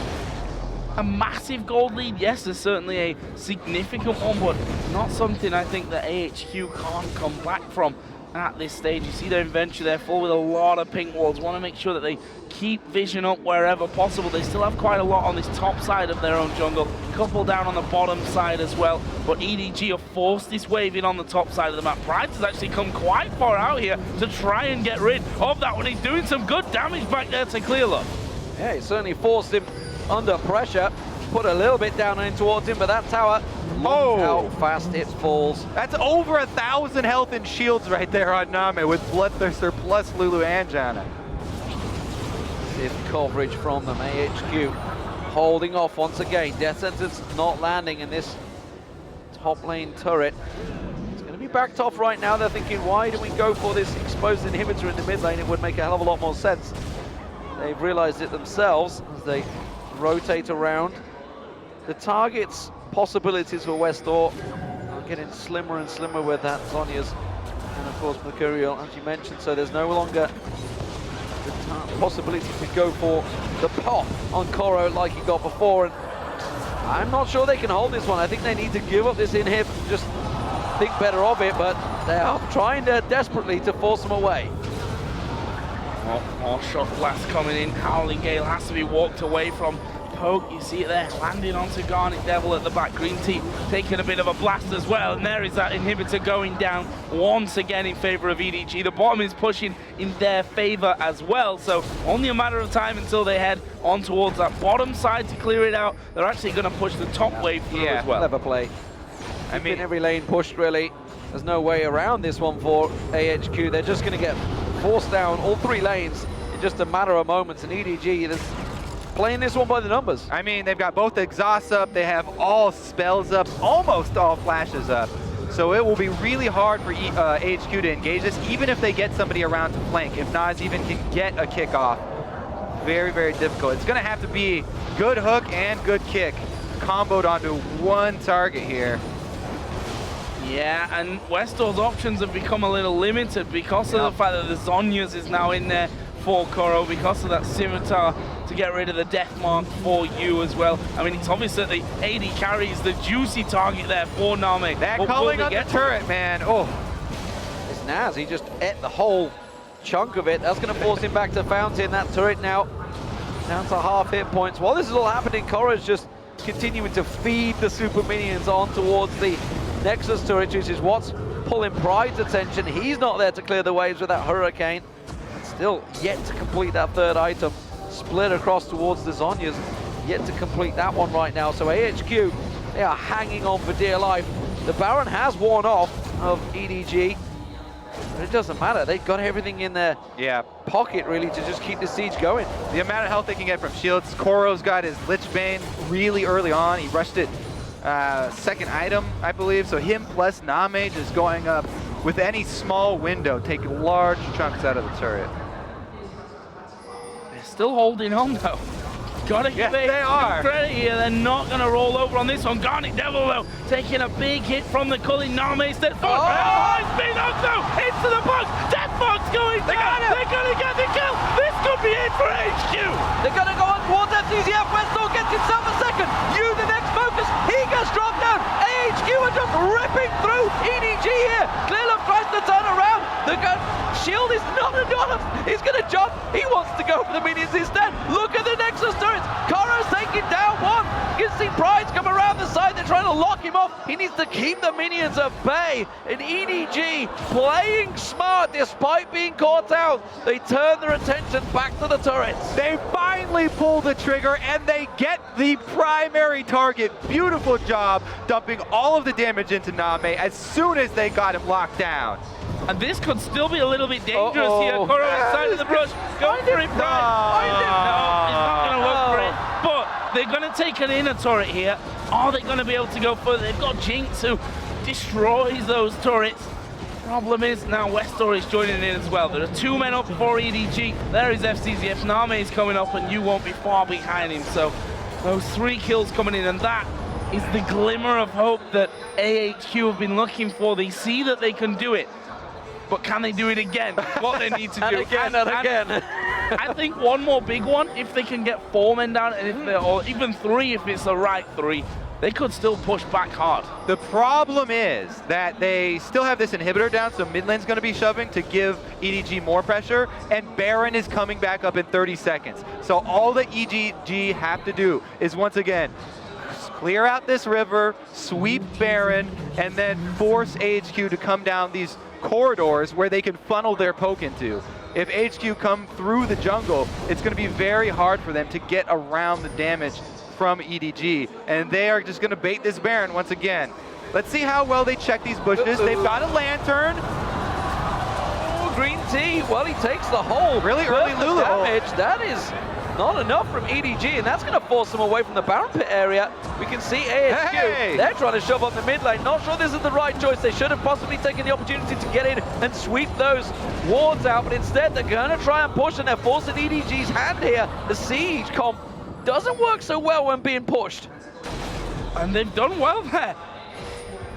a massive gold lead. Yes, there's certainly a significant one, but not something I think that AHQ can't come back from at this stage. You see their inventory there full with a lot of pink walls. Want to make sure that they keep vision up wherever possible. They still have quite a lot on this top side of their own jungle, couple down on the bottom side as well. But EDG have forced this wave in on the top side of the map. Pride has actually come quite far out here to try and get rid of that one. He's doing some good damage back there to Clear Love. Yeah, he certainly forced him under pressure. Put a little bit down in towards him, but that tower, look how fast it falls. That's over 1,000 health and shields right there on Name with Bloodthirster plus Lulu and Janna. This coverage from them, AHQ holding off once again. Death Sentence not landing in this top lane turret. It's going to be backed off right now. They're thinking, why do we go for this exposed inhibitor in the mid lane? It would make a hell of a lot more sense. They've realized it themselves as they rotate around. The target's possibilities for Westor are getting slimmer and slimmer with that Zhonya's and of course Mercurial, as you mentioned, so there's no longer the possibility to go for the pop on Koro like he got before, and I'm not sure they can hold this one. I think they need to give up this inhib, just think better of it, but they are trying desperately to force them away. More shot blast coming in. Howling Gale has to be walked away from. Poke, you see it there, landing onto Garnet Devil at the back. Green Tea taking a bit of a blast as well, and there is that inhibitor going down once again in favor of EDG. The bottom is pushing in their favor as well, so only a matter of time until they head on towards that bottom side to clear it out. They're actually going to push the top wave through as well. Clever play. I mean, every lane pushed really. There's no way around this one for AHQ. They're just going to get forced down all 3 lanes in just a matter of moments, and EDG, there's playing this one by the numbers. I mean, they've got both exhausts up. They have all spells up, almost all flashes up. So it will be really hard for AHQ to engage this, even if they get somebody around to flank. If Nas even can get a kick off, very, very difficult. It's going to have to be good hook and good kick comboed onto one target here. Yeah, and Westor's options have become a little limited because of the fact that the Zhonya's is now in there for Koro, because of that scimitar to get rid of the death mark for you as well. I mean, it's obvious that the AD carries the juicy target there for Name. That calling on the turret, man. Oh, It's Naz, he just ate the whole chunk of it. That's going to force him back to Fountain. That turret now down to half hit points. While this is all happening, Koro's just continuing to feed the super minions on towards the Nexus turret, which is what's pulling Pride's attention. He's not there to clear the waves with that Hurricane. Still yet to complete that third item. Split across towards the Zhonya's. Yet to complete that one right now. So AHQ, they are hanging on for dear life. The Baron has worn off of EDG. But it doesn't matter. They've got everything in their pocket, really, to just keep the siege going. The amount of health they can get from shields. Koro's got his Lich Bane really early on. He rushed it second item, I believe. So him plus Namage is going up with any small window, taking large chunks out of the turret. They're still holding on, though. Gotta give they are. credit here. They're not gonna roll over on this one. Garnet Devil, though, taking a big hit from the Culling Name. Steps forward. Oh, it's been knocked, though, into the box. Deathmark's going down. They're gonna get the kill. This could be it for HQ. They're going to go on towards FCZF. Westor gets himself a second. You, the next focus. He gets dropped down. AHQ are just ripping through EDG here. Clearlove tries to turn around. The gun shield is not enough. He's going to jump. He wants to go for the minions instead. Look at the Nexus turrets. Koro's taking down one. You can see Pride's come around the side. They're trying to lock him off. He needs to keep the minions at bay. And EDG playing smart despite being caught out. They turn their attention back to the turrets. They finally pull the trigger and they get the primary target. Beautiful job dumping all of the damage into Name as soon as they got him locked down. And this could still be a little bit dangerous here. Koro inside of the brush. Go for it, Pride. No, he's not going to look for it. But they're going to take an inner turret here. Are they going to be able to go further? They've got Jinx who destroys those turrets. Problem is, now Westor is joining in as well. There are two men up for EDG. There is FCZF. Name is coming up, and you won't be far behind him. So those 3 kills coming in, and that is the glimmer of hope that AHQ have been looking for. They see that they can do it. But can they do it again? What they need to do. and again. I think one more big one, if they can get 4 men down, and if they're, or even 3 if it's the right 3, they could still push back hard. The problem is that they still have this inhibitor down, so mid lane's going to be shoving to give EDG more pressure, and Baron is coming back up in 30 seconds. So all that EDG have to do is, once again, clear out this river, sweep Baron, and then force AHQ to come down these corridors where they can funnel their poke into. If HQ come through the jungle, it's going to be very hard for them to get around the damage from EDG, and they are just going to bait this Baron once again. Let's see how well they check these bushes. They've got a lantern. Oh, Green Tea, well, he takes the whole really early Lulu damage. That is not enough from EDG, and that's going to force them away from the Baron Pit area. We can see AHQ, they're trying to shove on the mid lane. Not sure this is the right choice. They should have possibly taken the opportunity to get in and sweep those wards out, but instead they're going to try and push, and they're forcing EDG's hand here. The siege comp doesn't work so well when being pushed. And they've done well there.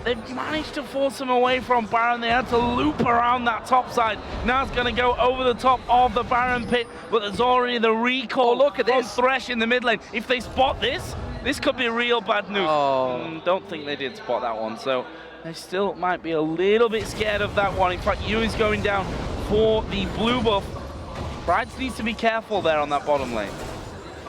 They've managed to force him away from Baron. They had to loop around that top side. Now it's going to go over the top of the Baron pit, but there's already the recall. Oh, look at this. Thresh in the mid lane. If they spot this, this could be real bad news. Don't think they did spot that one, so they still might be a little bit scared of that one. In fact, Yu is going down for the blue buff. Brides needs to be careful there on that bottom lane.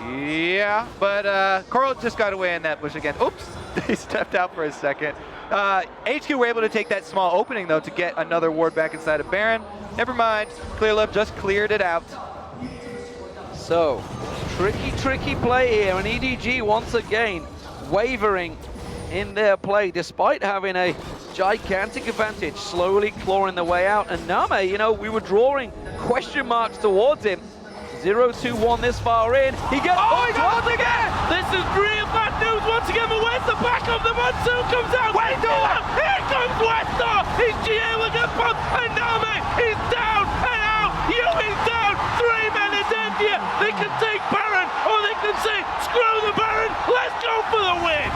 Yeah, but Coral just got away in that bush again. Oops, he stepped out for a second. HQ were able to take that small opening, though, to get another ward back inside of Baron. Never mind, Clearlove just cleared it out. So, tricky play here, and EDG once again wavering in their play, despite having a gigantic advantage, slowly clawing their way out. And Name, you know, we were drawing question marks towards him. 0-2-1 this far in. He gets booked once again. This is real bad news once again, but where's the backup? The Monsoon comes out. Here comes Westar. He's GA with a punt. And Name, he's down and out. Ewing's down. 3 men in India. They can take Baron, or they can say, screw the Baron. Let's go for the win.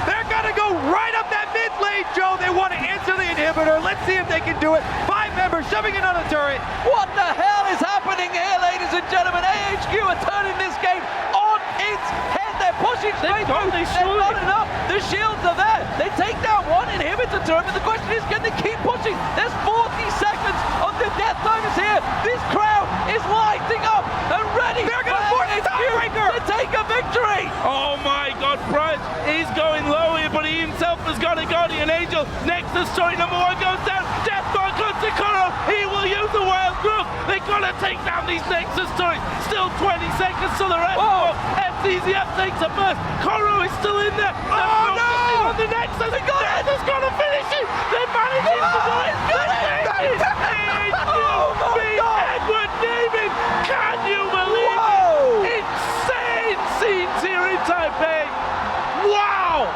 They're going to go right up that mid lane, Joe. They want to answer the inhibitor. Let's see if they can do it. 5 members shoving it on the turret. What the hell is happening here, ladies and gentlemen? AHQ are turning this game on its head. They're pushing straight through. They're not enough. The shields are there. They take down one inhibitor turret, but the question is, can they keep pushing? There's 40 seconds of the death time is here. This crowd is lighting up and ready. They're going to force the tiebreaker to take a victory. Oh my God, Price, he's going low here, but he himself has got a Guardian Angel. Nexus story number 1 goes down. Deathmark on Takoro. He will use the wild growth. They've got to take down these Nexus stories. Still 20 seconds to the rest. FTZF takes a burst. Koro is still in there. Oh no! On the Nexus. Nexus got to finish it. They're managing to do it. Oh my God! Edward David, can you believe it? Insane scenes here in Taipei. Wow!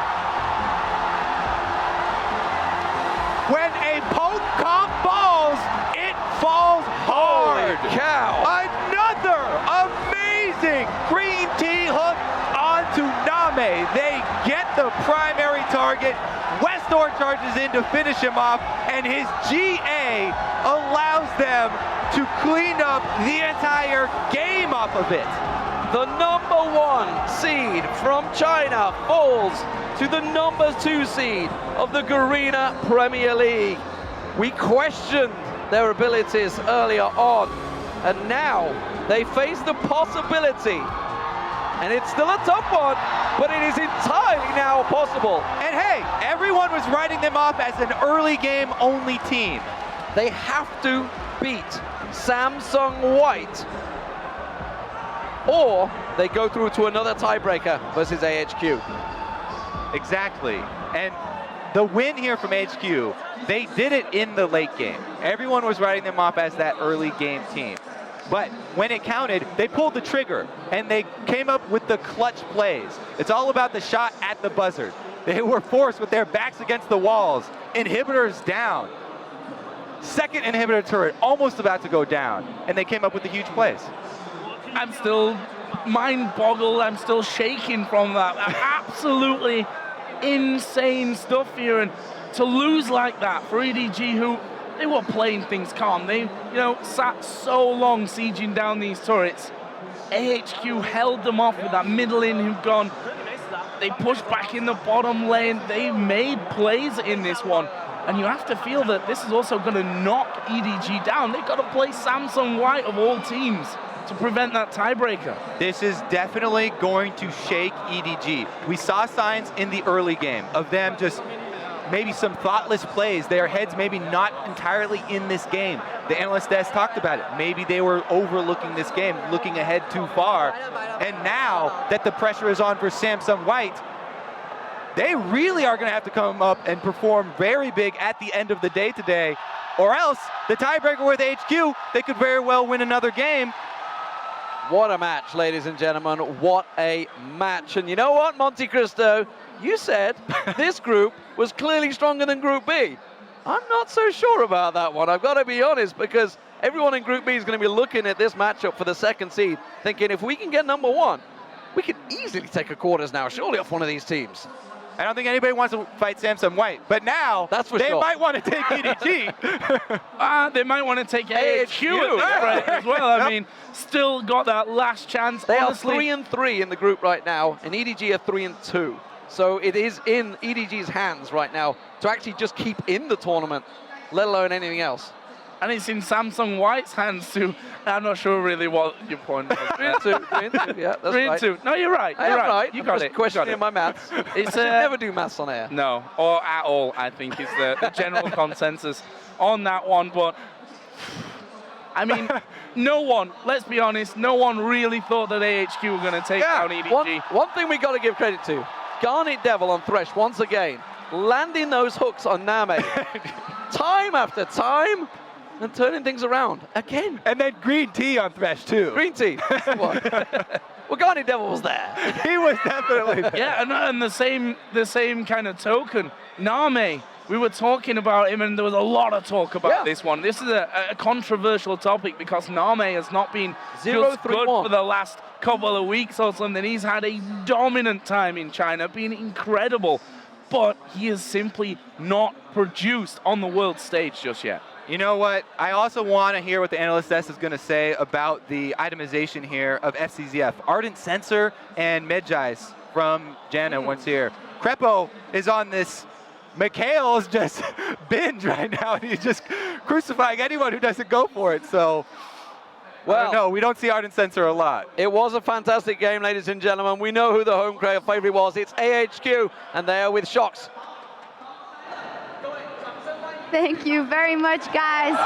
When a poke comp falls, it falls hard. Holy cow! Another amazing green tea hook onto Name. They get the primary target. Westor charges in to finish him off, and his GA allows them to clean up the entire game off of it. The number 1 seed from China falls to the number 2 seed of the Garena Premier League. We questioned their abilities earlier on, and now they face the possibility, and it's still a tough one, but it is entirely now possible. And hey, everyone was writing them off as an early game only team. They have to beat Samsung White, or they go through to another tiebreaker versus AHQ. Exactly. And the win here from HQ, they did it in the late game. Everyone was writing them off as that early game team. But when it counted, they pulled the trigger, and they came up with the clutch plays. It's all about the shot at the buzzer. They were forced with their backs against the walls. Inhibitors down. Second inhibitor turret almost about to go down, and they came up with the huge plays. I'm still mind-boggled. I'm still shaking from that. Absolutely insane stuff here, and to lose like that for EDG, who they were playing things calm. They, sat so long sieging down these turrets. AHQ held them off with that middle in who've gone. They pushed back in the bottom lane. They made plays in this one. And you have to feel that this is also going to knock EDG down. They've got to play Samsung White of all teams to prevent that tiebreaker. This is definitely going to shake EDG. We saw signs in the early game of them just maybe some thoughtless plays. Their heads maybe not entirely in this game. The analyst desk talked about it. Maybe they were overlooking this game, looking ahead too far. And now that the pressure is on for Samsung White, they really are going to have to come up and perform very big at the end of the day today, or else the tiebreaker with HQ, they could very well win another game. What a match, ladies and gentlemen. What a match. And you know what, Monte Cristo? You said this group was clearly stronger than Group B. I'm not so sure about that one. I've got to be honest, because everyone in Group B is going to be looking at this matchup for the second seed, thinking if we can get number 1, we can easily take a quarters now, surely off one of these teams. I don't think anybody wants to fight Samsung White, but now that's for they sure. might want to take EDG. They might want to take AHQ as well. I mean, still got that last chance. They honestly. are 3-3 in the group right now, and EDG are 3-2. So it is in EDG's hands right now to actually just keep in the tournament, let alone anything else. And it's in Samsung White's hands too. I'm not sure really what your point was. 3-2, yeah, that's right. 3-2. No, you're right. I am right. You got I'm it. just questioning my maths. It's never do maths on air. No, or at all, I think is the general consensus on that one. But I mean, no one, let's be honest, no one really thought that AHQ were going to take down EDG. One thing we got to give credit to, Garnet Devil on Thresh once again, landing those hooks on Name. Time after time, and turning things around again. And then green tea on Thresh too. Green tea. Well, Guardian Devil was there. He was definitely there. Yeah, and the same kind of token, Name. We were talking about him, and there was a lot of talk about this one. This is a controversial topic because Name has not been good for the last couple of weeks or something. He's had a dominant time in China, been incredible, but he is simply not produced on the world stage just yet. You know what? I also want to hear what the Analyst S is going to say about the itemization here of FCZF. Ardent Sensor and Medjais from Jana once here. Crepo is on this. Mikhail's just binge right now, and he's just crucifying anyone who doesn't go for it. So, well, no, we don't see Ardent Sensor a lot. It was a fantastic game, ladies and gentlemen. We know who the home crowd favorite was. It's AHQ, and they are with Shox. Thank you very much, guys.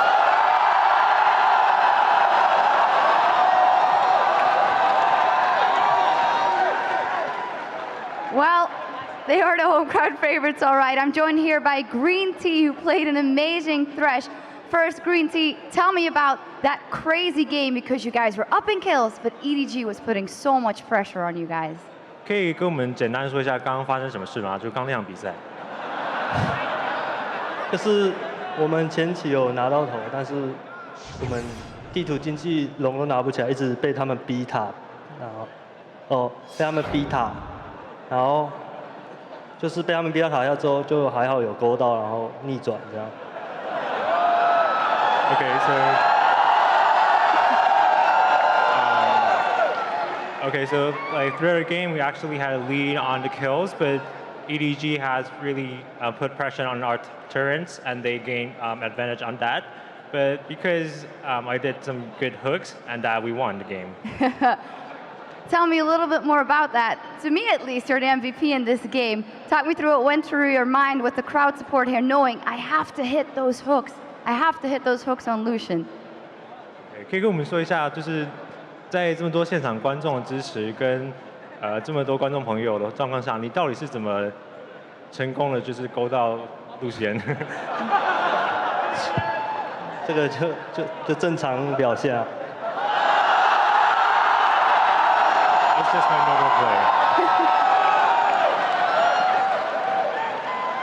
Well, they are the home crowd favorites, all right. I'm joined here by Green Tea, who played an amazing Thresh. First, Green Tea, tell me about that crazy game because you guys were up in kills, but EDG was putting so much pressure on you guys. 可以跟我们简单说一下刚刚发生什么事吗？就刚那场比赛。就是我们前期有拿到头，但是我们地图经济龙都拿不起来，一直被他们逼塔，然后被他们逼塔，然后就是被他们逼到塔下之后，就还好有勾到，然后逆转这样。Okay, so like throughout the game, we actually had a lead on the kills, but EDG has really put pressure on our turrets, and they gained advantage on that. But because I did some good hooks, and that we won the game. Tell me a little bit more about that. To me, at least, you're the MVP in this game. Talk me through what went through your mind with the crowd support here, knowing I have to hit those hooks. I have to hit those hooks on Lucian. 可以跟我们说一下，就是在这么多现场观众的支持跟这么多观众朋友的状况下，你到底是怎么成功的，就是勾到路线？这个就正常表现啊。It's just my normal play.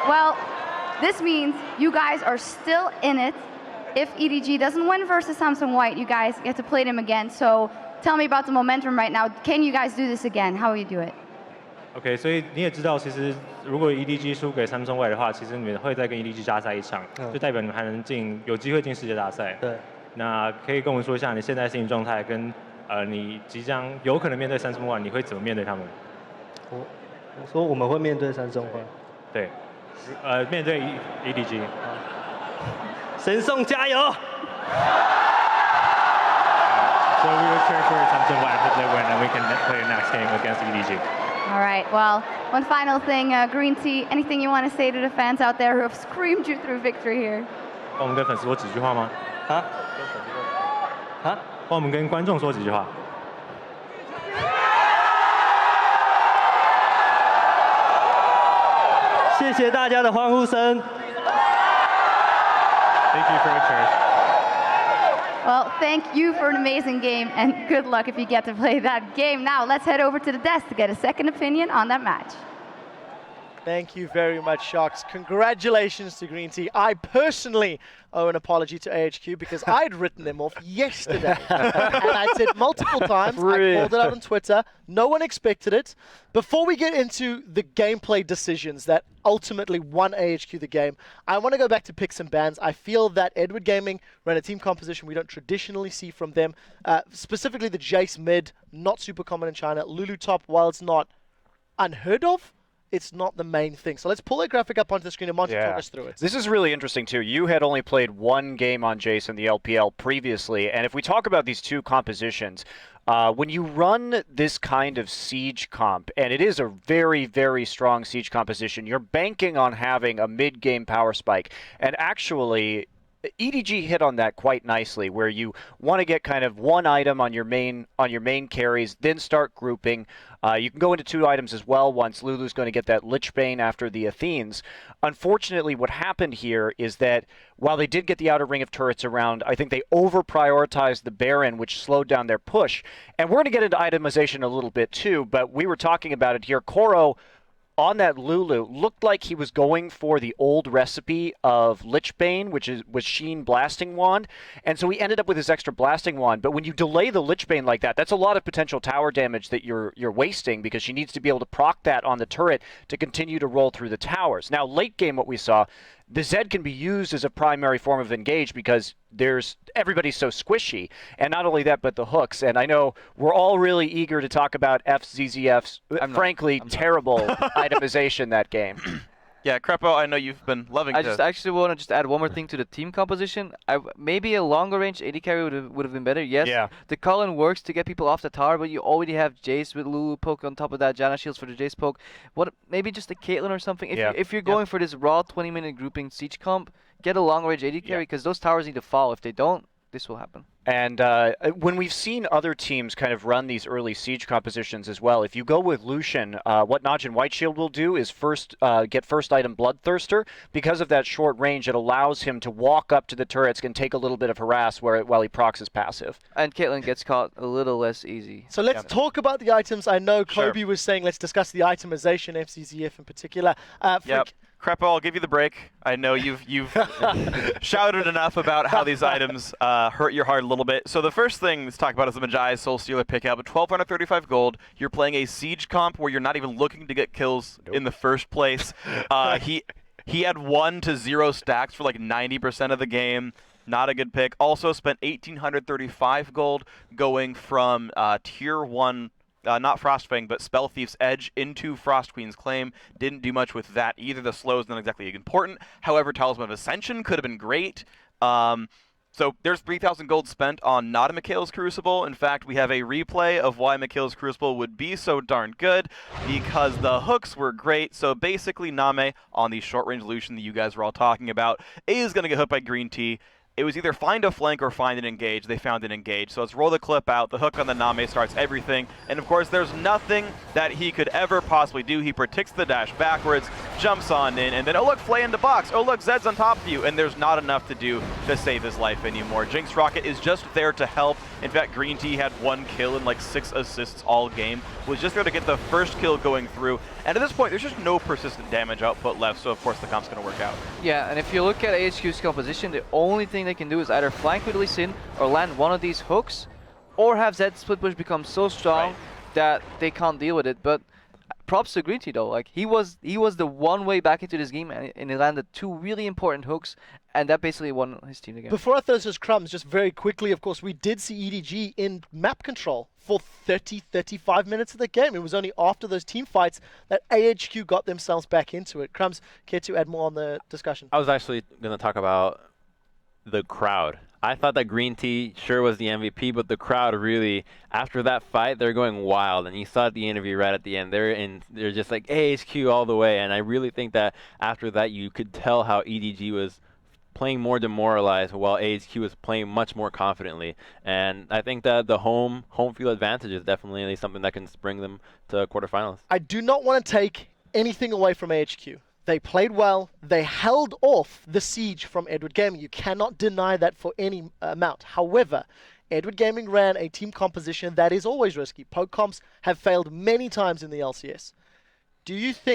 Well, this means you guys are still in it. If EDG doesn't win versus Samsung White, you guys get to play them again. So tell me about the momentum right now. Can you guys do this again? How will you do it? OK， 所以你也知道，其实如果 EDG 输给Samsung White的话，其实你们会再跟 EDG 加赛一场，就代表你们还能有机会进世界大赛。对。那可以跟我们说一下你现在心理状态，跟你即将有可能面对Samsung White，你会怎么面对他们？我说我们会面对Samsung White。对。面对 EDG。神送加油！ So we will cheer for Samsung White to win, and we can play the next game against EDG. All right. Well, one final thing, Green Tea. Anything you want to say to the fans out there who have screamed you through victory here? 帮我们跟粉丝说几句话吗？啊？帮我们跟观众说几句话。谢谢大家的欢呼声。Thank you for your cheers. Well, thank you for an amazing game, and good luck if you get to play that game. Now, let's head over to the desk to get a second opinion on that match. Thank you very much, Shox. Congratulations to Green Tea. I personally owe an apology to AHQ because I'd written them off yesterday. And I said multiple times, I called it out on Twitter. No one expected it. Before we get into the gameplay decisions that ultimately won AHQ the game, I want to go back to picks and bans. I feel that Edward Gaming ran a team composition we don't traditionally see from them. Specifically the Jace mid, not super common in China. Lulu top, while it's not unheard of, it's not the main thing. So let's pull that graphic up onto the screen and Monty talk us through it. This is really interesting too. You had only played one game on Jace in the LPL previously, and if we talk about these two compositions, when you run this kind of siege comp, and it is a very, very strong siege composition, you're banking on having a mid-game power spike. And actually, EDG hit on that quite nicely, where you want to get kind of one item on your main carries, then start grouping. You can go into 2 items as well once Lulu's going to get that Lich Bane after the Athenes. Unfortunately, what happened here is that while they did get the outer ring of turrets around, I think they over-prioritized the Baron, which slowed down their push. And we're going to get into itemization a little bit too, but we were talking about it here. Koro, on that Lulu, looked like he was going for the old recipe of Lich Bane, was Sheen Blasting Wand, and so he ended up with his extra Blasting Wand. But when you delay the Lich Bane like that, that's a lot of potential tower damage that you're wasting, because she needs to be able to proc that on the turret to continue to roll through the towers. Now, late game, what we saw, the Zed can be used as a primary form of engage because everybody's so squishy, and not only that, but the hooks. And I know we're all really eager to talk about FZZF's frankly terrible itemization that game. Yeah, Crepo, I know you've been loving I just actually want to just add one more thing to the team composition. Maybe a longer range AD carry would have been better. Yes, Yeah. the Cullen works to get people off the tower, but you already have Jace with Lulu poke on top of that, Janna shields for the Jace poke. Maybe just a Caitlyn or something. If you're going for this raw 20-minute grouping siege comp, get a long range AD carry, because those towers need to fall. If they don't, this will happen. And when we've seen other teams kind of run these early siege compositions as well, if you go with Lucian, what Naj and Whiteshield will do is get first item Bloodthirster. Because of that short range, it allows him to walk up to the turrets and take a little bit of harass while he procs his passive. And Caitlyn gets caught a little less easy. So let's talk about the items. I know Kobe was saying let's discuss the itemization, FCZF in particular. Yep. Crepo, I'll give you the break. I know you've shouted enough about how these items hurt your heart a little bit. So the first thing let's talk about is the Magi Soul Stealer pickup. 1,235 gold. You're playing a siege comp where you're not even looking to get kills in the first place. He had 1 to 0 stacks for like 90% of the game. Not a good pick. Also spent 1,835 gold going from tier 1. Not Frostfang, but Spell Thief's Edge into Frost Queen's Claim. Didn't do much with that either. The slow is not exactly important. However, Talisman of Ascension could have been great. So there's 3,000 gold spent on not a Mikhail's Crucible. In fact, we have a replay of why Mikhail's Crucible would be so darn good, because the hooks were great. So basically, Name, on the short-range Lucian that you guys were all talking about, is going to get hit by Green Tea. It was either find a flank or find an engage. They found an engage. So let's roll the clip out. The hook on the Name starts everything. And of course, there's nothing that he could ever possibly do. He predicts the dash backwards, jumps on in, and then, oh look, Flay into box. Oh look, Zed's on top of you. And there's not enough to do to save his life anymore. Jinx Rocket is just there to help. In fact, Green Tea had 1 kill and like 6 assists all game. Was just there to get the first kill going through. And at this point, there's just no persistent damage output left. So of course, the comp's going to work out. Yeah, and if you look at AHQ's composition, the only thing they can do is either flank with Lee Sin or land one of these hooks, or have Zed split push become so strong that they can't deal with it. But props to Green Tea though, like he was the one way back into this game, and he landed 2 really important hooks, and that basically won his team again. Before I throw those crumbs, just very quickly, of course, we did see EDG in map control for 35 minutes of the game. It was only after those team fights that AHQ got themselves back into it. Crumbs, care to add more on the discussion? I was actually going to talk about the crowd. I thought that Green Tea sure was the MVP, but the crowd really, after that fight, they're going wild. And you saw the interview right at the end. They're just like AHQ all the way. And I really think that after that, you could tell how EDG was playing more demoralized while AHQ was playing much more confidently. And I think that the home field advantage is definitely something that can bring them to quarterfinals. I do not want to take anything away from AHQ. They played well. They held off the siege from Edward Gaming. You cannot deny that for any amount. However, Edward Gaming ran a team composition that is always risky. Poke comps have failed many times in the LCS. Do you think